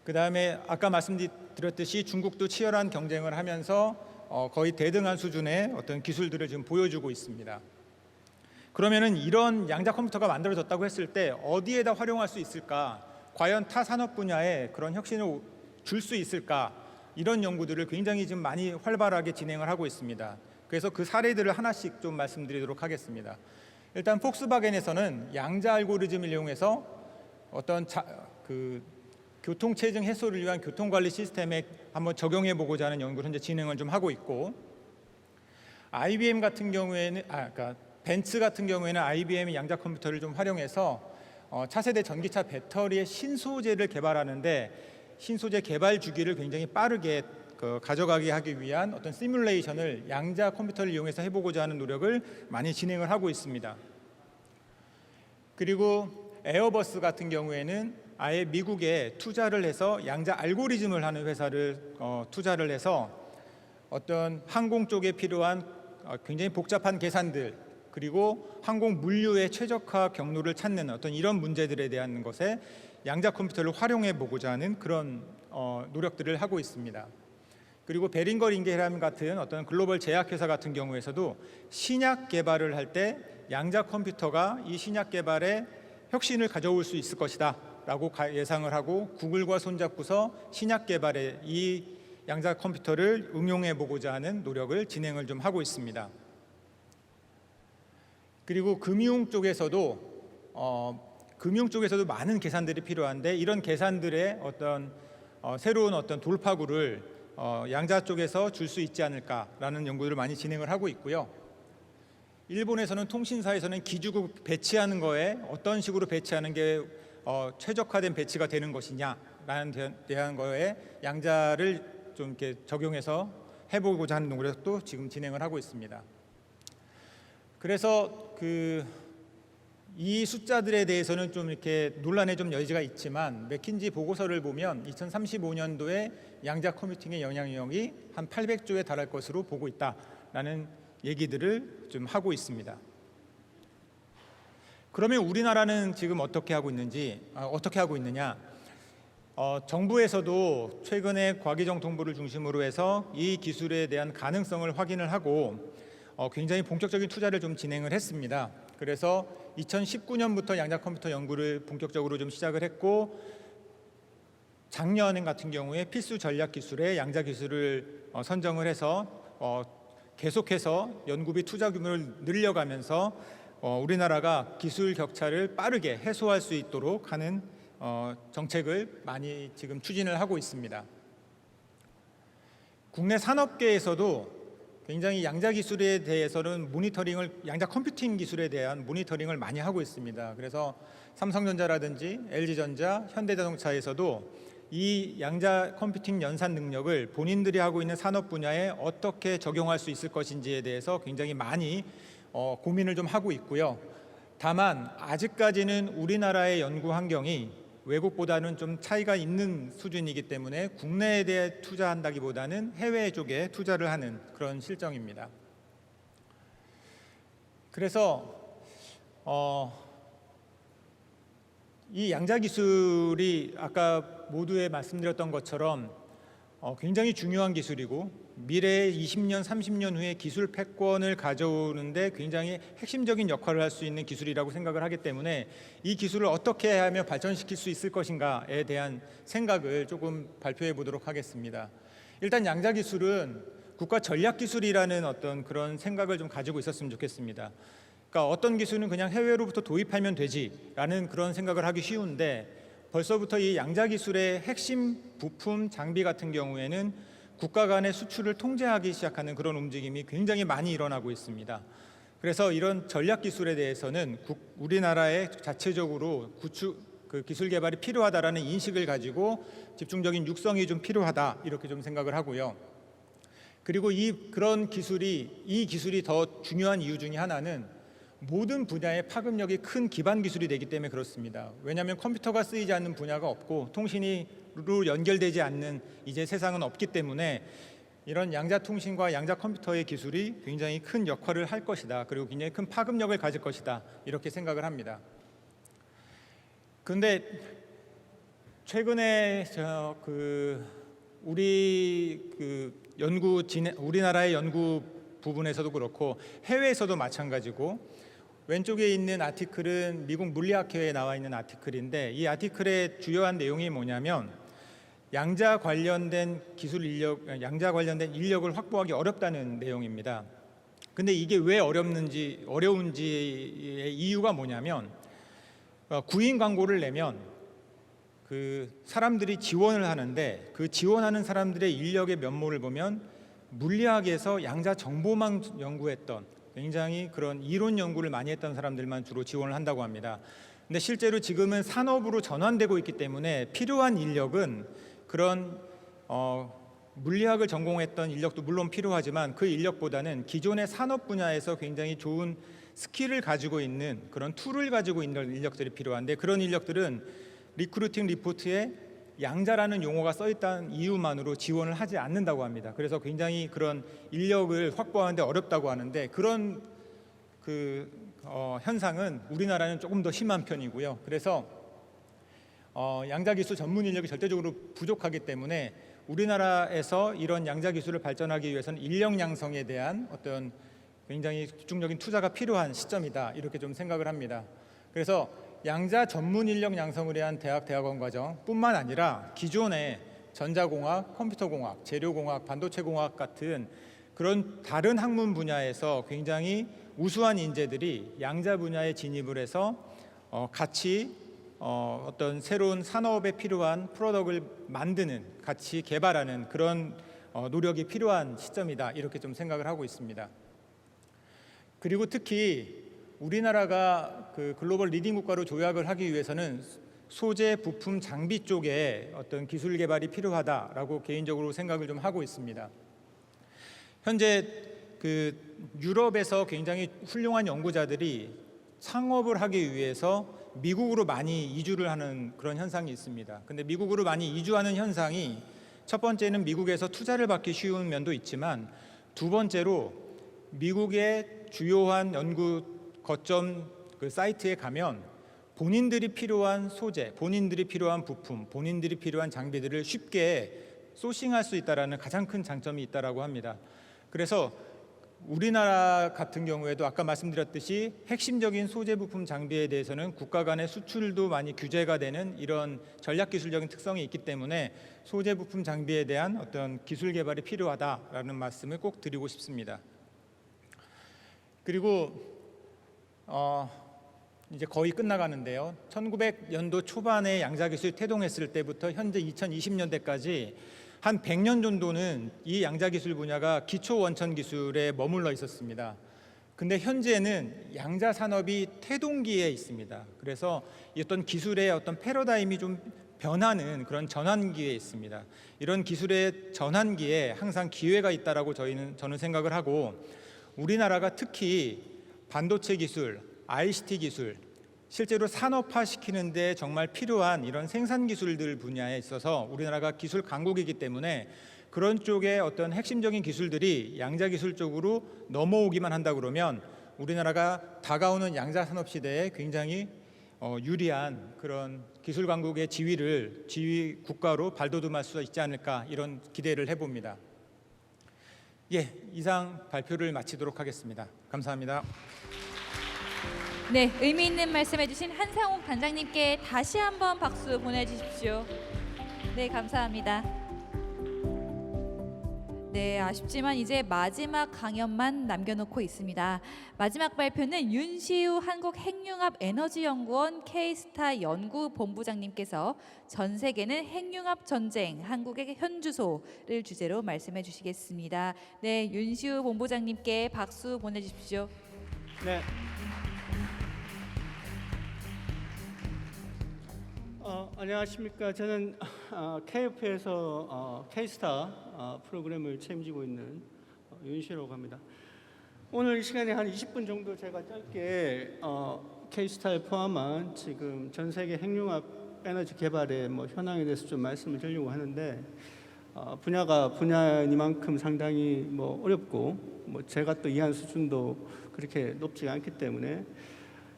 그다음에 아까 말씀드렸듯이 중국도 치열한 경쟁을 하면서 거의 대등한 수준의 어떤 기술들을 지금 보여주고 있습니다. 그러면은 이런 양자 컴퓨터가 만들어졌다고 했을 때 어디에다 활용할 수 있을까? 과연 타 산업 분야에 그런 혁신을 줄 수 있을까? 이런 연구들을 굉장히 지금 많이 활발하게 진행을 하고 있습니다. 그래서 그 사례들을 하나씩 좀 말씀드리도록 하겠습니다. 일단 폭스바겐에서는 양자 알고리즘을 이용해서 어떤 교통체증 해소를 위한 교통관리 시스템에 한번 적용해 보고자 하는 연구를 현재 진행을 좀 하고 있고, IBM 같은 경우에는 그러니까 벤츠 같은 경우에는 IBM의 양자 컴퓨터를 좀 활용해서 차세대 전기차 배터리의 신소재를 개발하는데 신소재 개발 주기를 굉장히 빠르게 가져가게 하기 위한 어떤 시뮬레이션을 양자 컴퓨터를 이용해서 해보고자 하는 노력을 많이 진행을 하고 있습니다. 그리고 에어버스 같은 경우에는 아예 미국에 투자를 해서 양자 알고리즘을 하는 회사를 투자를 해서 어떤 항공 쪽에 필요한 굉장히 복잡한 계산들 그리고 항공 물류의 최적화 경로를 찾는 어떤 이런 문제들에 대한 것에 양자 컴퓨터를 활용해 보고자 하는 그런 노력들을 하고 있습니다. 그리고 베링거 링게람 같은 어떤 글로벌 제약회사 같은 경우에서도 신약 개발을 할 때 양자 컴퓨터가 이 신약 개발에 혁신을 가져올 수 있을 것이다 라고 예상을 하고 구글과 손잡고서 신약 개발에 이 양자 컴퓨터를 응용해 보고자 하는 노력을 진행을 좀 하고 있습니다. 그리고 금융 쪽에서도 많은 계산들이 필요한데 이런 계산들의 어떤 새로운 어떤 돌파구를 양자 쪽에서 줄 수 있지 않을까라는 연구들을 많이 진행을 하고 있고요. 일본에서는 통신사에서는 기주국 배치하는 거에 어떤 식으로 배치하는 게 최적화된 배치가 되는 것이냐라는 대한 거에 양자를 좀 이렇게 적용해서 해보고자 하는 노력도 지금 진행을 하고 있습니다. 그래서 이 숫자들에 대해서는 좀 이렇게 논란의 좀 여지가 있지만 맥킨지 보고서를 보면 2035년도에 양자 컴퓨팅의 영향력이 한 800조에 달할 것으로 보고 있다라는 얘기들을 좀 하고 있습니다. 그러면 우리나라는 지금 어떻게 하고 있느냐? 정부에서도 최근에 과기정통부를 중심으로 해서 이 기술에 대한 가능성을 확인을 하고 굉장히 본격적인 투자를 좀 진행을 했습니다. 그래서 2019년부터 양자 컴퓨터 연구를 본격적으로 좀 시작을 했고 작년 같은 경우에 필수 전략 기술에 양자 기술을 선정을 해서 계속해서 연구비 투자 규모를 늘려가면서 우리나라가 기술 격차를 빠르게 해소할 수 있도록 하는 정책을 많이 지금 추진을 하고 있습니다. 국내 산업계에서도 굉장히 양자 기술에 대해서는 양자 컴퓨팅 기술에 대한 모니터링을 많이 하고 있습니다. 그래서 삼성전자라든지 LG전자, 현대자동차에서도 이 양자 컴퓨팅 연산 능력을 본인들이 하고 있는 산업 분야에 어떻게 적용할 수 있을 것인지에 대해서 굉장히 많이 고민을 좀 하고 있고요. 다만 아직까지는 우리나라의 연구 환경이 외국보다는 좀 차이가 있는 수준이기 때문에 국내에 대해 투자한다기보다는 해외 쪽에 투자를 하는 그런 실정입니다. 그래서 이 양자 기술이 아까 모두에 말씀드렸던 것처럼 굉장히 중요한 기술이고 미래의 20년, 30년 후에 기술 패권을 가져오는데 굉장히 핵심적인 역할을 할 수 있는 기술이라고 생각을 하기 때문에 이 기술을 어떻게 하면 발전시킬 수 있을 것인가에 대한 생각을 조금 발표해 보도록 하겠습니다. 일단 양자 기술은 국가 전략 기술이라는 어떤 그런 생각을 좀 가지고 있었으면 좋겠습니다. 그러니까 어떤 기술은 그냥 해외로부터 도입하면 되지라는 그런 생각을 하기 쉬운데 벌써부터 이 양자 기술의 핵심 부품 장비 같은 경우에는 국가 간의 수출을 통제하기 시작하는 그런 움직임이 굉장히 많이 일어나고 있습니다. 그래서 이런 전략 기술에 대해서는 우리나라에 자체적으로 기술 개발이 필요하다라는 인식을 가지고 집중적인 육성이 좀 필요하다 이렇게 좀 생각을 하고요. 그리고 이 기술이 더 중요한 이유 중에 하나는 모든 분야의 파급력이 큰 기반 기술이 되기 때문에 그렇습니다. 왜냐하면 컴퓨터가 쓰이지 않는 분야가 없고 통신으로 연결되지 않는 이제 세상은 없기 때문에 이런 양자 통신과 양자 컴퓨터의 기술이 굉장히 큰 역할을 할 것이다. 그리고 굉장히 큰 파급력을 가질 것이다. 이렇게 생각을 합니다. 그런데 최근에 우리나라의 연구 부분에서도 그렇고 해외에서도 마찬가지고 왼쪽에 있는 아티클은 미국 물리학회에 나와 있는 아티클인데 이 아티클의 주요한 내용이 뭐냐면 양자 관련된 인력을 확보하기 어렵다는 내용입니다. 근데 이게 왜 어려운지의 이유가 뭐냐면 구인 광고를 내면 그 사람들이 지원을 하는데 그 지원하는 사람들의 인력의 면모를 보면 물리학에서 양자 정보망 연구했던 굉장히 그런 이론 연구를 많이 했던 사람들만 주로 지원을 한다고 합니다. 근데 실제로 지금은 산업으로 전환되고 있기 때문에 필요한 인력은 그런 물리학을 전공했던 인력도 물론 필요하지만 그 인력보다는 기존의 산업 분야에서 굉장히 좋은 스킬을 가지고 있는 그런 툴을 가지고 있는 인력들이 필요한데 그런 인력들은 리크루팅 리포트에 양자라는 용어가 써 있다는 이유만으로 지원을 하지 않는다고 합니다. 그래서 굉장히 그런 인력을 확보하는데 어렵다고 하는데 그런 현상은 우리나라는 조금 더 심한 편이고요. 그래서 양자 기술 전문 인력이 절대적으로 부족하기 때문에 우리나라에서 이런 양자 기술을 발전하기 위해서는 인력 양성에 대한 어떤 굉장히 집중적인 투자가 필요한 시점이다 이렇게 좀 생각을 합니다. 그래서 양자 전문 인력 양성을 위한 대학원 과정뿐만 아니라 기존의 전자공학, 컴퓨터공학, 재료공학, 반도체공학 같은 그런 다른 학문 분야에서 굉장히 우수한 인재들이 양자 분야에 진입을 해서 같이 어떤 새로운 산업에 필요한 프로덕트를 만드는, 같이 개발하는 그런 노력이 필요한 시점이다 이렇게 좀 생각을 하고 있습니다. 그리고 특히 우리나라가 그 글로벌 리딩 국가로 조약을 하기 위해서는 소재, 부품, 장비 쪽에 어떤 기술 개발이 필요하다라고 개인적으로 생각을 좀 하고 있습니다. 현재 그 유럽에서 굉장히 훌륭한 연구자들이 창업을 하기 위해서 미국으로 많이 이주를 하는 그런 현상이 있습니다. 근데 미국으로 많이 이주하는 현상이 첫 번째는 미국에서 투자를 받기 쉬운 면도 있지만 두 번째로 미국의 주요한 연구 거점 그 사이트에 가면 본인들이 필요한 소재, 본인들이 필요한 부품, 본인들이 필요한 장비들을 쉽게 소싱할 수 있다라는 가장 큰 장점이 있다라고 합니다. 그래서 우리나라 같은 경우에도 아까 말씀드렸듯이 핵심적인 소재 부품 장비에 대해서는 국가 간의 수출도 많이 규제가 되는 이런 전략 기술적인 특성이 있기 때문에 소재 부품 장비에 대한 어떤 기술 개발이 필요하다라는 말씀을 꼭 드리고 싶습니다. 그리고 이제 거의 끝나가는데요. 1900년도 초반에 양자 기술이 태동했을 때부터 현재 2020년대까지 한 100년 정도는 이 양자 기술 분야가 기초 원천 기술에 머물러 있었습니다. 근데 현재는 양자 산업이 태동기에 있습니다. 그래서 어떤 기술의 어떤 패러다임이 좀 변하는 그런 전환기에 있습니다. 이런 기술의 전환기에 항상 기회가 있다라고 저는 생각을 하고, 우리나라가 특히 반도체 기술, ICT 기술, 실제로 산업화시키는데 정말 필요한 이런 생산 기술들 분야에 있어서 우리나라가 기술 강국이기 때문에 그런 쪽의 어떤 핵심적인 기술들이 양자 기술 쪽으로 넘어오기만 한다 그러면 우리나라가 다가오는 양자 산업 시대에 굉장히 유리한 그런 기술 강국의 지위 국가로 발돋움할 수 있지 않을까, 이런 기대를 해봅니다. 예, 이상 발표를 마치도록 하겠습니다. 감사합니다. 네, 의미 있는 말씀해주신 한상욱 단장님께 다시 한번 박수 보내주십시오. 네, 감사합니다. 네, 아쉽지만 이제 마지막 강연만 남겨놓고 있습니다. 마지막 발표는 윤시우 한국핵융합에너지연구원 K스타 연구본부장님께서 전 세계는 핵융합 전쟁, 한국의 현주소를 주제로 말씀해 주시겠습니다. 네, 윤시우 본부장님께 박수 보내주십시오. 네. 안녕하십니까. 저는 KF에서 K스타 프로그램을 책임지고 있는 윤시라고 합니다. 오늘 이 시간에 한 20분 정도 제가 짧게 K스타에 포함한 지금 전 세계 핵융합 에너지 개발의 현황에 대해서 좀 말씀을 드리려고 하는데, 분야가 분야이니만큼 상당히 어렵고 제가 또 이해한 수준도 그렇게 높지가 않기 때문에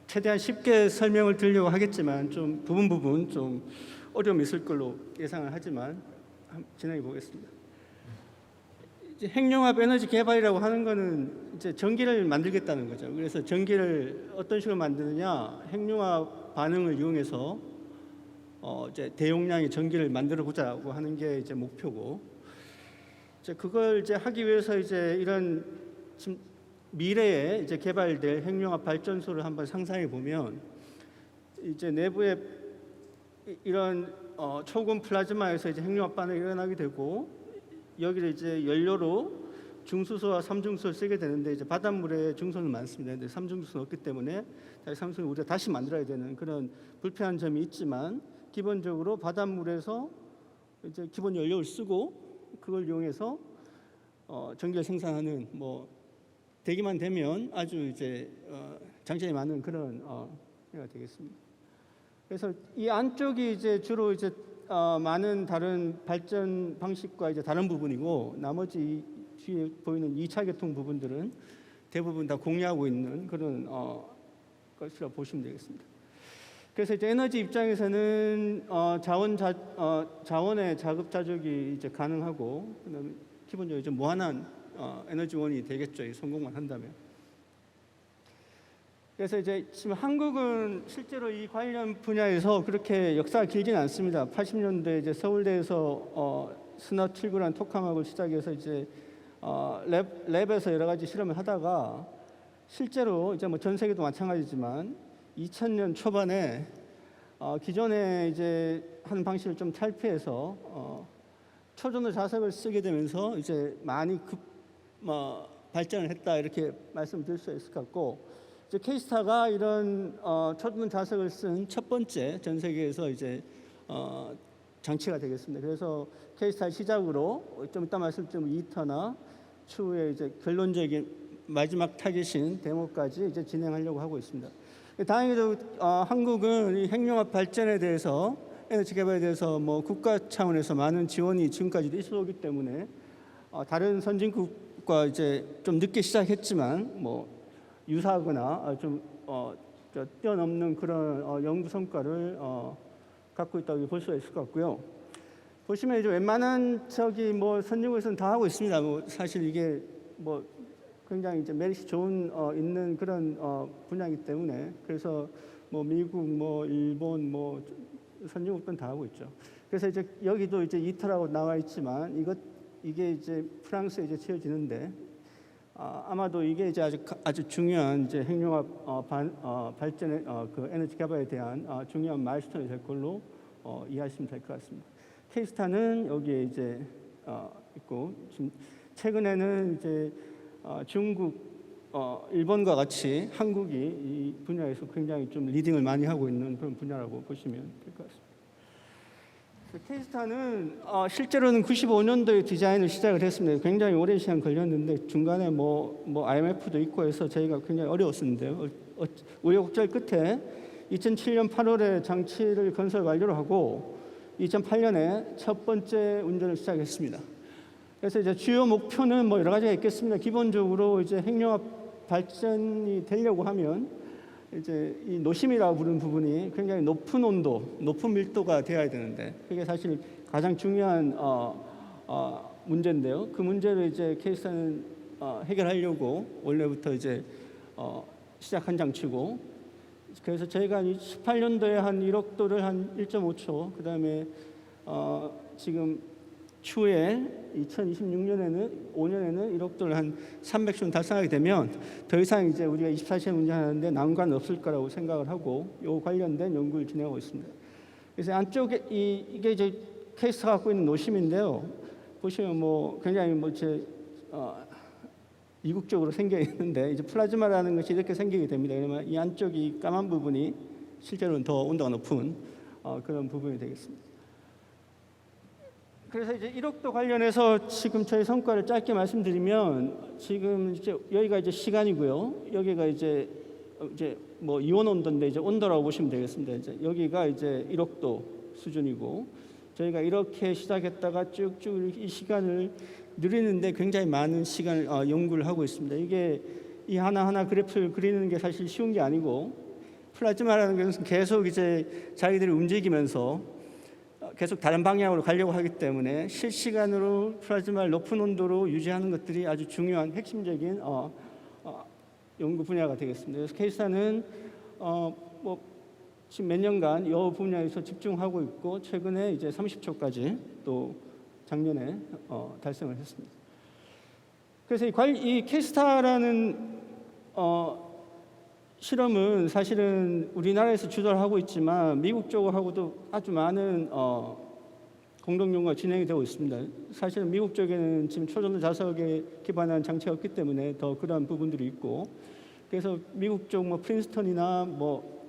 최대한 쉽게 설명을 드리려고 하겠지만 좀 부분 좀 어려움이 있을 걸로 예상을 하지만 진행해 보겠습니다. 이제 핵융합 에너지 개발이라고 하는 거는 이제 전기를 만들겠다는 거죠. 그래서 전기를 어떤 식으로 만드느냐, 핵융합 반응을 이용해서 이제 대용량의 전기를 만들어 보자고 하는 게 이제 목표고, 이제 그걸 이제 하기 위해서 이제 이런 지금 미래에 이제 개발될 핵융합 발전소를 한번 상상해 보면, 이제 내부에 이런 초고온 플라즈마에서 이제 핵융합 반응이 일어나게 되고, 여기를 이제 연료로 중수소와 삼중수소를 쓰게 되는데, 이제 바닷물에 중소는 많습니다. 근데 삼중수소는 없기 때문에 삼중수소를 우리가 다시 만들어야 되는 그런 불편한 점이 있지만, 기본적으로 바닷물에서 이제 기본 연료를 쓰고 그걸 이용해서 전기를 생산하는 되기만 되면 아주 이제 장점이 많은 그런 해가 되겠습니다. 그래서 이 안쪽이 이제 주로 이제 많은 다른 발전 방식과 이제 다른 부분이고, 나머지 뒤에 보이는 2차 계통 부분들은 대부분 다 공유하고 있는 그런 것이라고 보시면 되겠습니다. 그래서 이제 에너지 입장에서는 자원의 자급자족이 이제 가능하고, 그다음에 기본적으로 이제 무한한 에너지원이 되겠죠. 성공만 한다면. 그래서 이제 지금 한국은 실제로 이 관련 분야에서 그렇게 역사가 길지는 않습니다. 80년대 이제 서울대에서 스너7구라는 토카막을 시작해서 이제 랩에서 여러 가지 실험을 하다가, 실제로 이제 전 세계도 마찬가지지만 2000년 초반에 기존에 이제 하는 방식을 좀 탈피해서 초전도 자석을 쓰게 되면서 이제 많이 발전을 했다, 이렇게 말씀드릴 수 있을 것 같고, 이제 K스타가 이런 초전 자석을 쓴 첫 번째 전 세계에서 이제 장치가 되겠습니다. 그래서 K스타 시작으로 좀 이따 말씀드린 2터나 추후에 이제 결론적인 마지막 타겟인 데모까지 이제 진행하려고 하고 있습니다. 다행히도 한국은 이 핵융합 발전에 대해서, 에너지 개발에 대해서 국가 차원에서 많은 지원이 지금까지도 있어오기 때문에 다른 선진국과 이제 좀 늦게 시작했지만 유사하거나 좀 뛰어넘는 그런 연구 성과를 갖고 있다고 볼 수가 있을 것 같고요. 보시면 이제 웬만한 선진국에서는 다 하고 있습니다. 사실 이게 굉장히 이제 메리트 좋은 있는 그런 분야이기 때문에, 그래서 미국, 일본, 선진국들은 다 하고 있죠. 그래서 이제 여기도 이제 이터라고 나와 있지만 이게 이제 프랑스에 이제 지어지는데, 아마도 이게 이제 아주 중요한 이제 핵융합 발전의 그 에너지 개발에 대한 중요한 마일스톤이 될 걸로 이해하시면 될 것 같습니다. K스타는 여기에 이제 있고, 지금 최근에는 이제 중국, 일본과 같이 한국이 이 분야에서 굉장히 좀 리딩을 많이 하고 있는 그런 분야라고 보시면 될 것 같습니다. K스타는 실제로는 95년도에 디자인을 시작을 했습니다. 굉장히 오랜 시간 걸렸는데 중간에 뭐 IMF도 있고 해서 저희가 굉장히 어려웠었는데요. 우여곡절 끝에 2007년 8월에 장치를 건설 완료를 하고 2008년에 첫 번째 운전을 시작했습니다. 그래서 이제 주요 목표는 뭐 여러 가지가 있겠습니다. 기본적으로 이제 핵융합 발전이 되려고 하면 이제 이 노심이라고 부르는 부분이 굉장히 높은 온도, 높은 밀도가 되어야 되는데 그게 사실 가장 중요한 문제인데요. 그 문제를 이제 K스타는 해결하려고 원래부터 이제 시작한 장치고, 그래서 저희가 18년도에 한 1억 도를 한 1.5초, 그다음에 지금 추후에 2026년에는 5년에는 1억 도를 한 300촌 달성하게 되면 더 이상 이제 우리가 24시간 운전하는데 난관은 없을 거라고 생각을 하고 요 관련된 연구를 진행하고 있습니다. 그래서 안쪽에 이게 이제 케이스가 갖고 있는 노심인데요. 보시면 뭐 굉장히 이국적으로 생겨 있는데 이제 플라즈마라는 것이 이렇게 생기게 됩니다. 그러면 이 안쪽이 까만 부분이 실제로는 더 온도가 높은 그런 부분이 되겠습니다. 그래서 이제 1억도 관련해서 지금 저희 성과를 짧게 말씀드리면 지금 이제 여기가 이제 시간이고요. 여기가 이제 뭐 이온 온도인데 이제 온도라고 보시면 되겠습니다. 이제 여기가 이제 1억도 수준이고 저희가 이렇게 시작했다가 쭉쭉 이 시간을 늘리는데 굉장히 많은 시간을 연구를 하고 있습니다. 이게 이 하나하나 그래프를 그리는 게 사실 쉬운 게 아니고 플라즈마라는 것은 계속 이제 자기들이 움직이면서 계속 다른 방향으로 가려고 하기 때문에 실시간으로 플라즈마를 높은 온도로 유지하는 것들이 아주 중요한 핵심적인 연구 분야가 되겠습니다. 그래서 K스타는 뭐 지금 몇 년간 이 분야에서 집중하고 있고 최근에 이제 30초까지 또 작년에 달성을 했습니다. 그래서 이 K스타라는 실험은 사실은 우리나라에서 주도를 하고 있지만 미국 쪽하고도 아주 많은 공동 연구가 진행이 되고 있습니다. 사실은 미국 쪽에는 지금 초전도 자석에 기반한 장치가 없기 때문에 더 그러한 부분들이 있고, 그래서 미국 쪽 뭐 프린스턴이나 뭐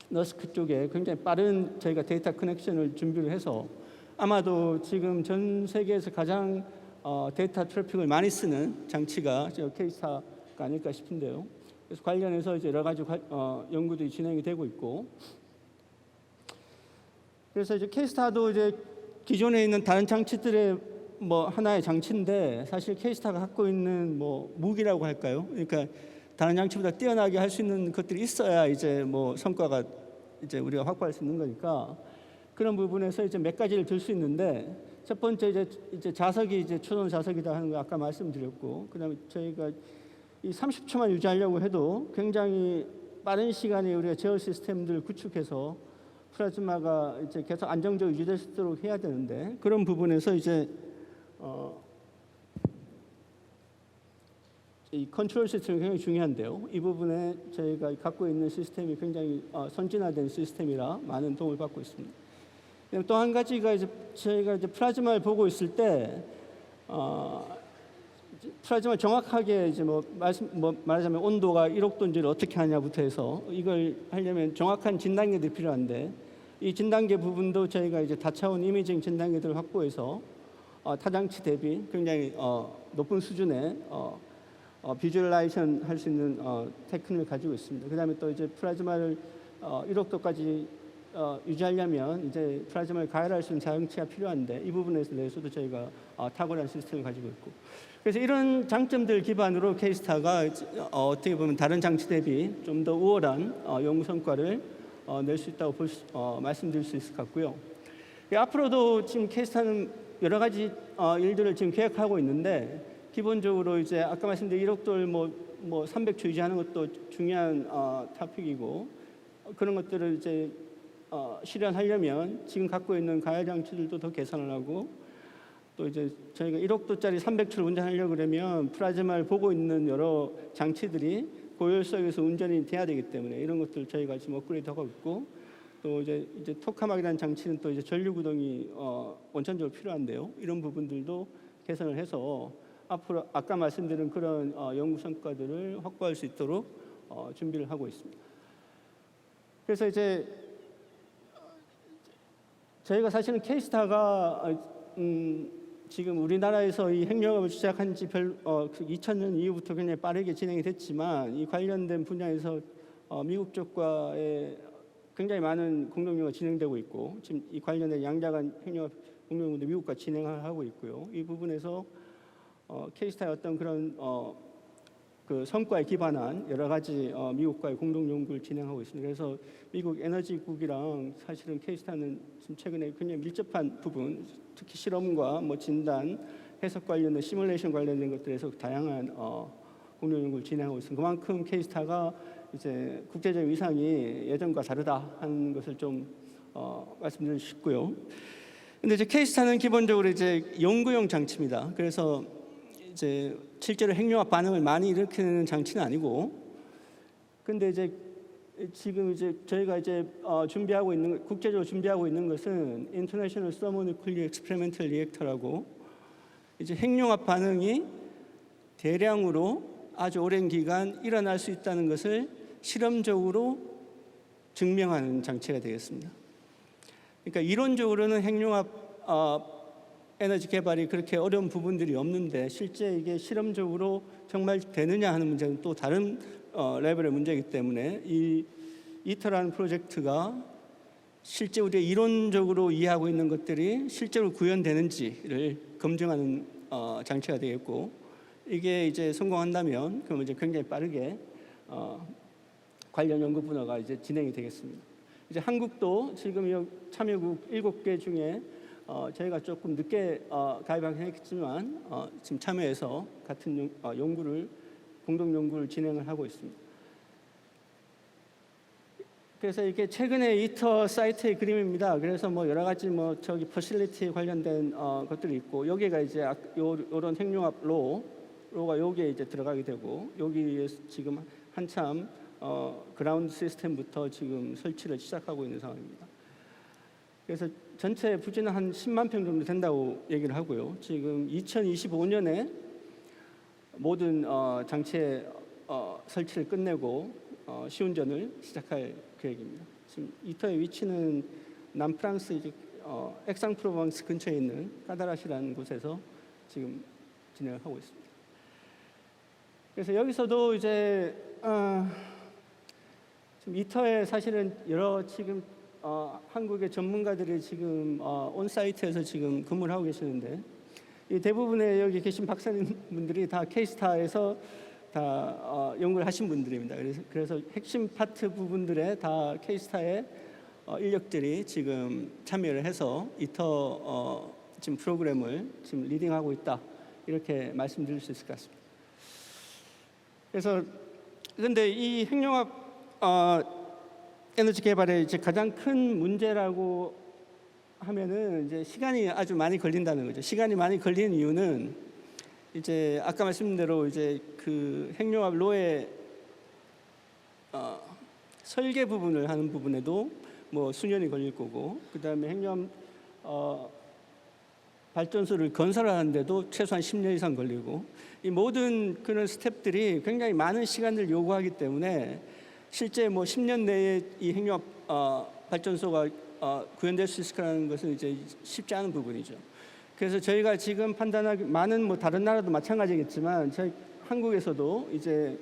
너스크 쪽에 굉장히 빠른 저희가 데이터 커넥션을 준비를 해서 아마도 지금 전 세계에서 가장 데이터 트래픽을 많이 쓰는 장치가 K스타가 아닐까 싶은데요. 그래서 관련해서 이제 여러 가지 연구들이 진행이 되고 있고, 그래서 이제 K스타도 이제 기존에 있는 다른 장치들의 뭐 하나의 장치인데 사실 K스타가 갖고 있는 뭐 무기라고 할까요? 그러니까 다른 장치보다 뛰어나게 할 수 있는 것들이 있어야 이제 뭐 성과가 이제 우리가 확보할 수 있는 거니까 그런 부분에서 이제 몇 가지를 들 수 있는데 첫 번째 이제 자석이 이제 초전 자석이다 하는 거 아까 말씀드렸고, 그다음에 저희가 이 30초만 유지하려고 해도 굉장히 빠른 시간에 우리가 제어 시스템들을 구축해서 플라즈마가 이제 계속 안정적으로 유지될 수 있도록 해야 되는데 그런 부분에서 이제 이 컨트롤 시스템이 굉장히 중요한데요. 이 부분에 저희가 갖고 있는 시스템이 굉장히 선진화된 시스템이라 많은 도움을 받고 있습니다. 또 한 가지가 이제 저희가 이제 플라즈마를 보고 있을 때 플라즈마 정확하게 이제 말하자면 온도가 1억도인지를 어떻게 하냐부터 해서 이걸 하려면 정확한 진단계들이 필요한데 이 진단계 부분도 저희가 이제 다차원 이미징 진단계들을 확보해서 타장치 대비 굉장히 높은 수준의 비주얼라이션 할 수 있는 테크닉을 가지고 있습니다. 그다음에 또 이제 플라즈마를 1억도까지 유지하려면 이제 플라즈마를 가열할 수 있는 자동치가 필요한데 이 부분에서 대해서도 저희가 탁월한 시스템을 가지고 있고, 그래서 이런 장점들 기반으로 K스타가 어떻게 보면 다른 장치 대비 좀 더 우월한 연구 성과를 낼 수 있다고 말씀드릴 수 있을 것 같고요. 앞으로도 지금 K스타는 여러 가지 일들을 지금 계획하고 있는데 기본적으로 이제 아까 말씀드린 1억도를 뭐 300초 유지하는 것도 중요한 토픽이고, 그런 것들을 이제 실현하려면 지금 갖고 있는 가열 장치들도 더 개선을 하고, 또 이제 저희가 1억도짜리 300초를 운전하려고 그러면 플라즈마를 보고 있는 여러 장치들이 고열성에서 운전이 돼야 되기 때문에 이런 것들 저희가 지금 업그레이드하고 있고, 또 이제 토카막이라는 장치는 또 이제 전류 구동이 원천적으로 필요한데요. 이런 부분들도 개선을 해서 앞으로 아까 말씀드린 그런 연구 성과들을 확보할 수 있도록 준비를 하고 있습니다. 그래서 이제 저희가 사실은 K스타가 지금 우리나라에서 이 핵융합을 시작한 지 2000년 이후부터 굉장히 빠르게 진행이 됐지만 이 관련된 분야에서 미국 쪽과의 굉장히 많은 공동 연구가 진행되고 있고 지금 이 관련된 양자간 핵융합 공동 연구도 미국과 진행을 하고 있고요. 이 부분에서 K스타의 어떤 그런 그 성과에 기반한 여러 가지 미국과의 공동 연구를 진행하고 있습니다. 그래서 미국 에너지국이랑 사실은 K스타는 지금 최근에 굉장히 밀접한 부분, 특히 실험과 뭐 진단, 해석 관련된 시뮬레이션 관련된 것들에서 다양한 공동 연구를 진행하고 있습니다. 그만큼 K스타가 이제 국제적 위상이 예전과 다르다 하는 것을 좀 말씀드리고 싶고요. 근데 이제 K스타는 기본적으로 이제 연구용 장치입니다. 그래서 이제 실제로 핵융합 반응을 많이 일으키는 장치는 아니고, 근데 이제 지금 이제 저희가 이제 준비하고 있는 국제적으로 준비하고 있는 것은 International Thermonuclear Experimental Reactor라고 이제 핵융합 반응이 대량으로 아주 오랜 기간 일어날 수 있다는 것을 실험적으로 증명하는 장치가 되겠습니다. 그러니까 이론적으로는 핵융합 에너지 개발이 그렇게 어려운 부분들이 없는데 실제 이게 실험적으로 정말 되느냐 하는 문제는 또 다른 레벨의 문제이기 때문에 이 이터라는 프로젝트가 실제 우리가 이론적으로 이해하고 있는 것들이 실제로 구현되는지를 검증하는 장치가 되겠고, 이게 이제 성공한다면 그러면 이제 굉장히 빠르게 관련 연구 분야가 이제 진행이 되겠습니다. 이제 한국도 지금 이 참여국 7개 중에 저희가 조금 늦게 가입하긴 했지만 지금 참여해서 같은 연구를 공동 연구를 진행을 하고 있습니다. 그래서 이게 최근에 이터 사이트의 그림입니다. 그래서 뭐 여러 가지 뭐 저기 퍼실리티 관련된 것들이 있고, 여기가 이제 이런 핵융합 로가 여기에 이제 들어가게 되고, 여기에 지금 한참 그라운드 시스템부터 지금 설치를 시작하고 있는 상황입니다. 그래서 전체 부지는 한 10만 평 정도 된다고 얘기를 하고요. 지금 2025년에 모든 장치의 설치를 끝내고 시운전을 시작할 계획입니다. 지금 이터의 위치는 남프랑스 이제 액상프로방스 근처에 있는 까다라시라는 곳에서 지금 진행을 하고 있습니다. 그래서 여기서도 이제 지금 이터에 사실은 여러 지금 한국의 전문가들이 지금 온사이트에서 지금 근무를 하고 계시는데, 이 대부분의 여기 계신 박사님분들이 다 K스타에서 다 연구를 하신 분들입니다. 그래서 핵심 파트 부분들에 다 K스타의 인력들이 지금 참여를 해서 이터 지금 프로그램을 지금 리딩하고 있다, 이렇게 말씀드릴 수 있을 것 같습니다. 그래서 그런데 이 핵융합 에너지 개발의 이제 가장 큰 문제라고 하면은 이제 시간이 아주 많이 걸린다는 거죠. 시간이 많이 걸리는 이유는 이제 아까 말씀드린 대로 이제 그 핵융합 로의 설계 부분을 하는 부분에도 뭐 수년이 걸릴 거고, 그다음에 핵융합 발전소를 건설하는데도 최소한 10년 이상 걸리고, 이 모든 그런 스텝들이 굉장히 많은 시간을 요구하기 때문에 실제 뭐 10년 내에 이 핵융합 발전소가 구현될 수 있을까라는 것은 이제 쉽지 않은 부분이죠. 그래서 저희가 지금 판단하기, 많은 뭐 다른 나라도 마찬가지겠지만 저희 한국에서도 이제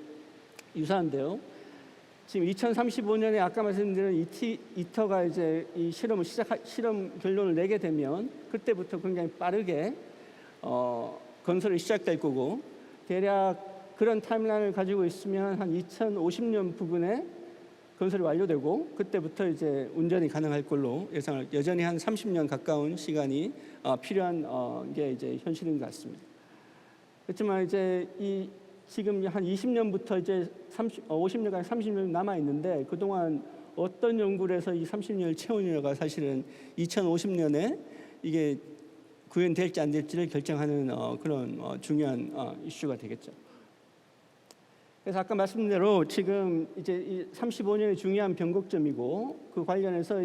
유사한데요. 지금 2035년에 아까 말씀드린 이터가 이제 이 실험 결론을 내게 되면 그때부터 굉장히 빠르게 건설이 시작될 거고, 대략 그런 타임라인을 가지고 있으면 한 2050년 부근에 건설이 완료되고 그때부터 이제 운전이 가능할 걸로 예상을, 여전히 한 30년 가까운 시간이 필요한 게 이제 현실인 것 같습니다. 그렇지만 이제 이 지금 한 20년부터 이제 50년까지 30년 남아 있는데, 그동안 어떤 연구를 해서 이 30년을 채우느냐가 사실은 2050년에 이게 구현될지 안 될지를 결정하는 그런 중요한 이슈가 되겠죠. 그래서 아까 말씀드린 대로 지금 이제 이 35년이 중요한 변곡점이고, 그 관련해서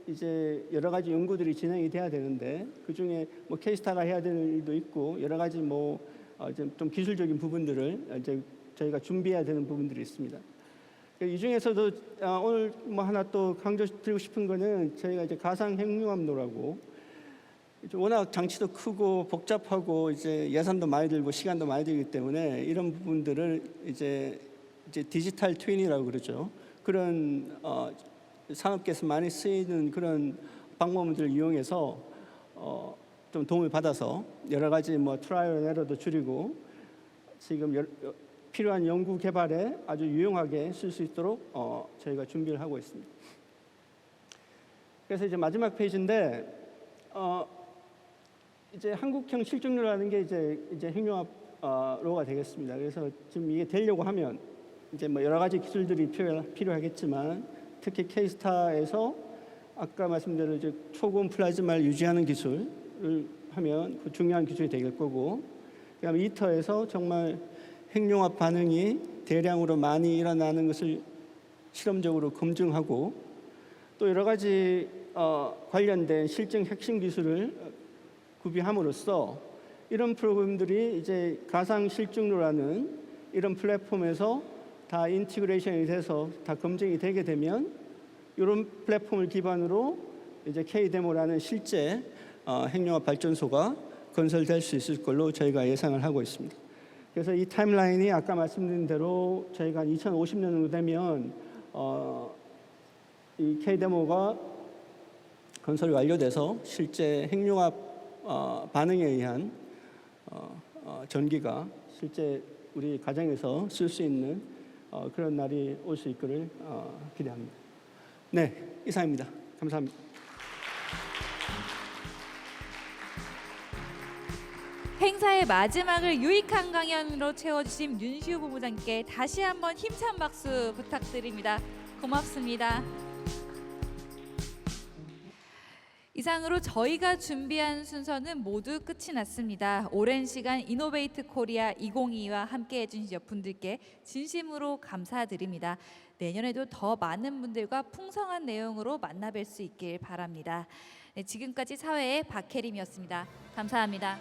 이제 여러 가지 연구들이 진행이 돼야 되는데, 그 중에 뭐 K스타가 해야 되는 일도 있고 여러 가지 뭐 좀 기술적인 부분들을 이제 저희가 준비해야 되는 부분들이 있습니다. 이 중에서도 오늘 뭐 하나 또 강조드리고 싶은 거는 저희가 이제 가상 핵융합로라고 이제 워낙 장치도 크고 복잡하고 이제 예산도 많이 들고 시간도 많이 들기 때문에 이런 부분들을 이제 디지털 트윈이라고 그러죠. 그런 산업계에서 많이 쓰이는 그런 방법들을 이용해서 좀 도움을 받아서 여러 가지 뭐 트라이얼 에러도 줄이고 지금 필요한 연구 개발에 아주 유용하게 쓸 수 있도록 저희가 준비를 하고 있습니다. 그래서 이제 마지막 페이지인데 이제 한국형 실증로라는 게 이제 핵융합로가 되겠습니다. 그래서 지금 이게 되려고 하면 이제 뭐 여러 가지 기술들이 필요하겠지만 특히 K스타에서 아까 말씀대로 이제 초고온 플라즈마를 유지하는 기술을 하면 그 중요한 기술이 될 거고, 그다음에 이터에서 정말 핵융합 반응이 대량으로 많이 일어나는 것을 실험적으로 검증하고 또 여러 가지 관련된 실증 핵심 기술을 구비함으로써 이런 프로그램들이 이제 가상 실증로라는 이런 플랫폼에서 다 인티그레이션이 돼서 다 검증이 되게 되면 이런 플랫폼을 기반으로 이제 K-데모라는 실제 핵융합 발전소가 건설될 수 있을 걸로 저희가 예상을 하고 있습니다. 그래서 이 타임라인이 아까 말씀드린 대로 저희가 2050년 정도 되면 이 K-데모가 건설이 완료돼서 실제 핵융합 반응에 의한 전기가 실제 우리 가정에서 쓸 수 있는 그런 날이 올 수 있기를 기대합니다. 네, 이상입니다. 감사합니다. 행사의 마지막을 유익한 강연으로 채워주신 윤시우 본부장께 다시 한번 힘찬 박수 부탁드립니다. 고맙습니다. 이상으로 저희가 준비한 순서는 모두 끝이 났습니다. 오랜 시간 이노베이트 코리아 2022와 함께 해주신 분들께 진심으로 감사드립니다. 내년에도 더 많은 분들과 풍성한 내용으로 만나뵐 수 있길 바랍니다. 네, 지금까지 사회의 박혜림이었습니다. 감사합니다.